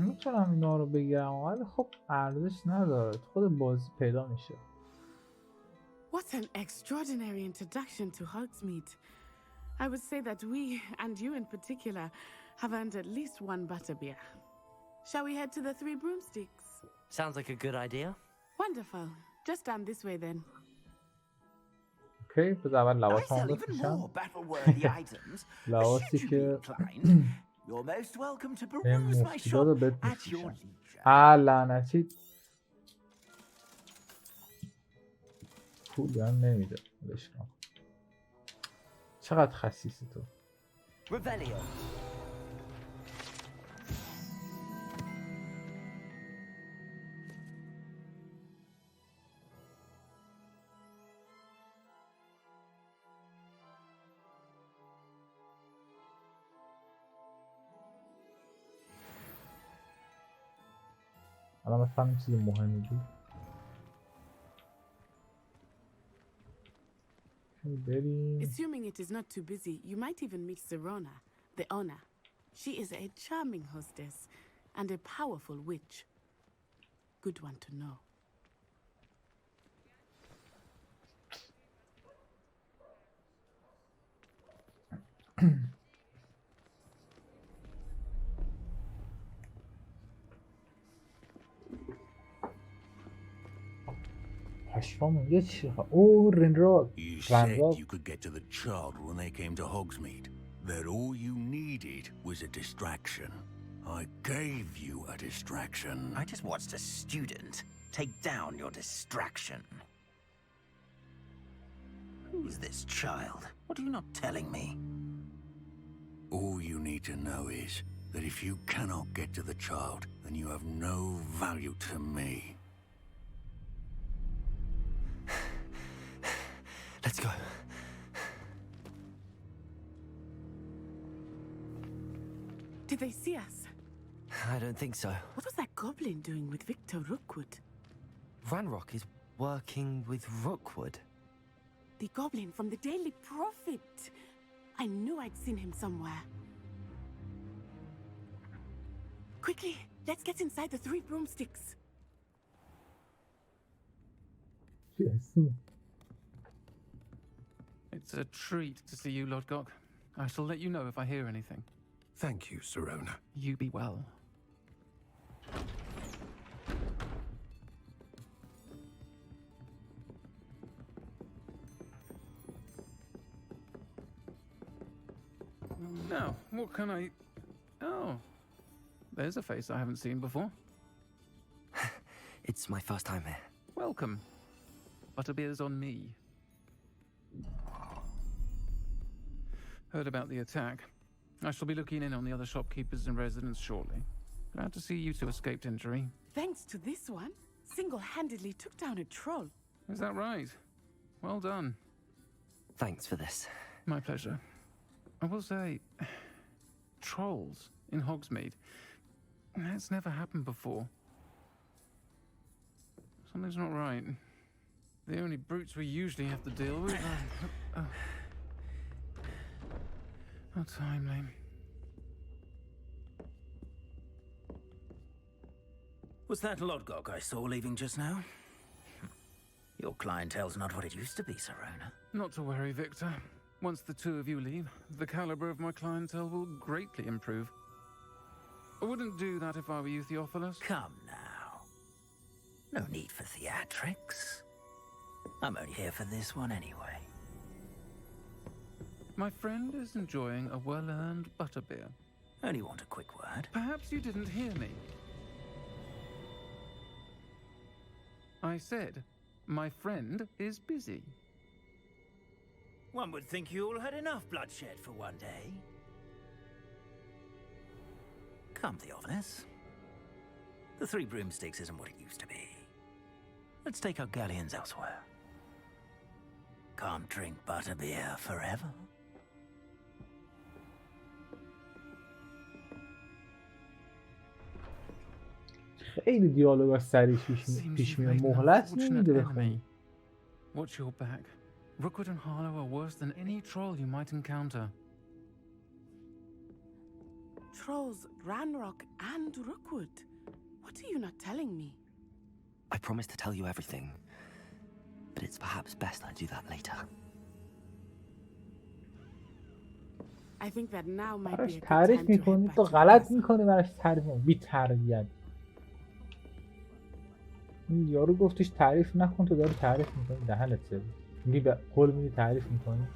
میتونم اینا رو بگیرم ولی خب ارزش نداره. خود بازی پیدا میشه. What an extraordinary introduction to Hogsmeade. I would say that we, and you in particular, have earned at least one butterbeer. Shall we head to the Three Broomsticks? Sounds like a good idea. Wonderful. Just down this way then. اوکی بذار اول لباسمو بپوشم. لباسی که به مفتی داد رو بپوشم. لعنتی پول هم نمیده. چقدر خسیسی تو. الان بفهمیم چیز مهمی بود. Assuming it is not too busy, you might even meet Serona, the owner. She is a charming hostess and a powerful witch. Good one to know. You said you could get to the child when they came to Hogsmeade. That all you needed was a distraction. I gave you a distraction. I just watched a student take down your distraction. Who's this child? What are you not telling me? All you need to know is that if you cannot get to the child, then you have no value to me. Let's go. Did they see us? I don't think so. What was that goblin doing with Victor Rookwood? Ranrock is working with Rookwood. The goblin from the Daily Prophet. I knew I'd seen him somewhere. Quickly, let's get inside the Three Broomsticks. Yes. It's a treat to see you, Lord Gok. I shall let you know if I hear anything. Thank you, Serona. You be well. Now, what can I... Oh, there's a face I haven't seen before. It's my first time here. Welcome. Butterbeer's on me. Heard about the attack. I shall be looking in on the other shopkeepers and residents shortly. Glad to see you two escaped injury. Thanks to this one, single-handedly took down a troll. Is that right? Well done. Thanks for this. My pleasure. I will say, trolls in Hogsmeade. That's never happened before. Something's not right. The only brutes we usually have to deal with are... How timely. Was that Lodgok I saw leaving just now? Your clientele's not what it used to be, Sirona. Not to worry, Victor. Once the two of you leave, the caliber of my clientele will greatly improve. I wouldn't do that if I were you, Theophilus. Come now. No need for theatrics. I'm only here for this one anyway. My friend is enjoying a well-earned butterbeer. Only want a quick word. Perhaps you didn't hear me. I said, my friend is busy. One would think you all had enough bloodshed for one day. Come, Theophilus. The Three Broomsticks isn't what it used to be. Let's take our galleons elsewhere. Can't drink butterbeer forever. خیلی دیالوگا سریع پیش میاد، مهلت نمیده بخونی. Watch your back. Rookwood and Harlow are worse than any troll you might encounter. Trolls, Ranrock and Rookwood. What are you not telling me? I promise to tell you everything, but it's perhaps best I do that later. I think that now might be براش a good تعریف time to میکنی head تو back to غلط میکنی براش تعریف میکنی بی تربیت. این یارو گفتش تعریف نکن تو داری تعریف میکنی دهنت سرویس. میگی به قول میدی تعریف میکنی.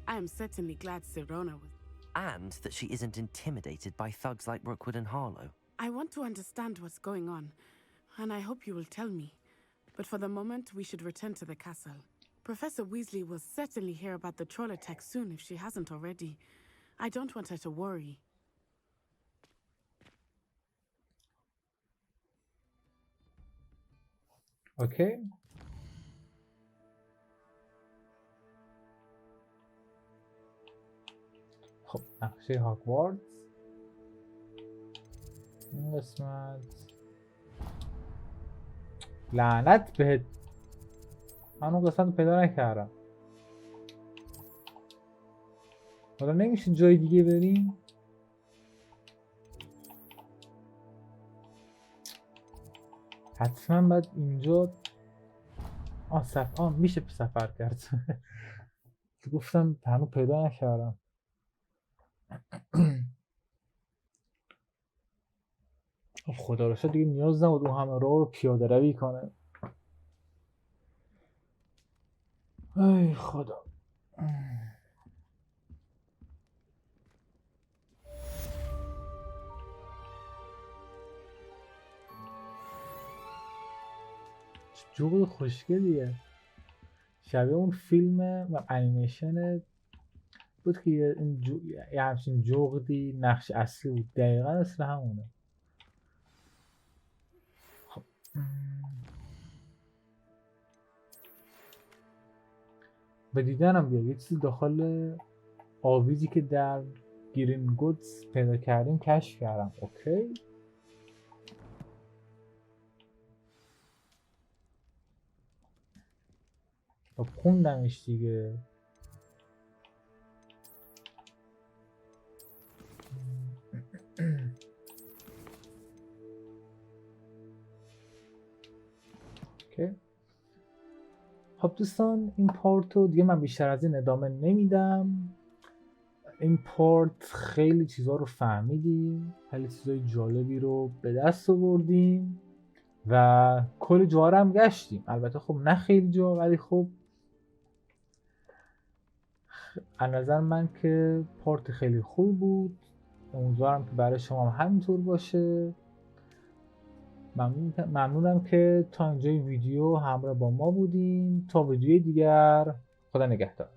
I am certainly glad Sirona was... And that she isn't intimidated by thugs like Rookwood and Harlow. I want to understand what's going on, and I hope you will tell me. But for the moment, we should return to the castle. Professor Weasley will certainly hear about the troll attack soon if she hasn't already. I don't want her to worry. اوکی. خب نقشه هاگوارتز این قسمت لعنت بهت من اون قسمت پیدا نکردم. حالا نمیشه جای دیگه بریم؟ حتما باید اینجا میشه سفر کرد. گفتم هنوز پیدا نکردم. خدا رو شد دیگه نیاز نبود اون همه راه رو پیاده روی کنه. ای خدا. جوق خوشگلیه، شبیه اون فیلم و انیمیشن بود که یه همچین جغدی نقش اصلی بود. دقیقا مثل همونه. خب به دیدنم بیاد یه چیزی داخل آویزی که در گرین گودز پیدا کردیم کشف کردم. اوکی خب خوندمش دیگه. اوکی خب دوستان این پارتو دیگه من بیشتر از این ادامه نمیدم. این پارت خیلی چیزا رو فهمیدیم، خیلی چیزای جالبی رو به دست آوردیم و کل جاها رو هم گشتیم. البته خب نه خیلی جا، ولی خب از نظر من که پارت خیلی خوب بود. امیدوارم که برای شما هم همینطور باشه. ممنونم که تا اینجای ویدیو همراه با ما بودین. تا ویدیوی دیگر خدا نگهدار.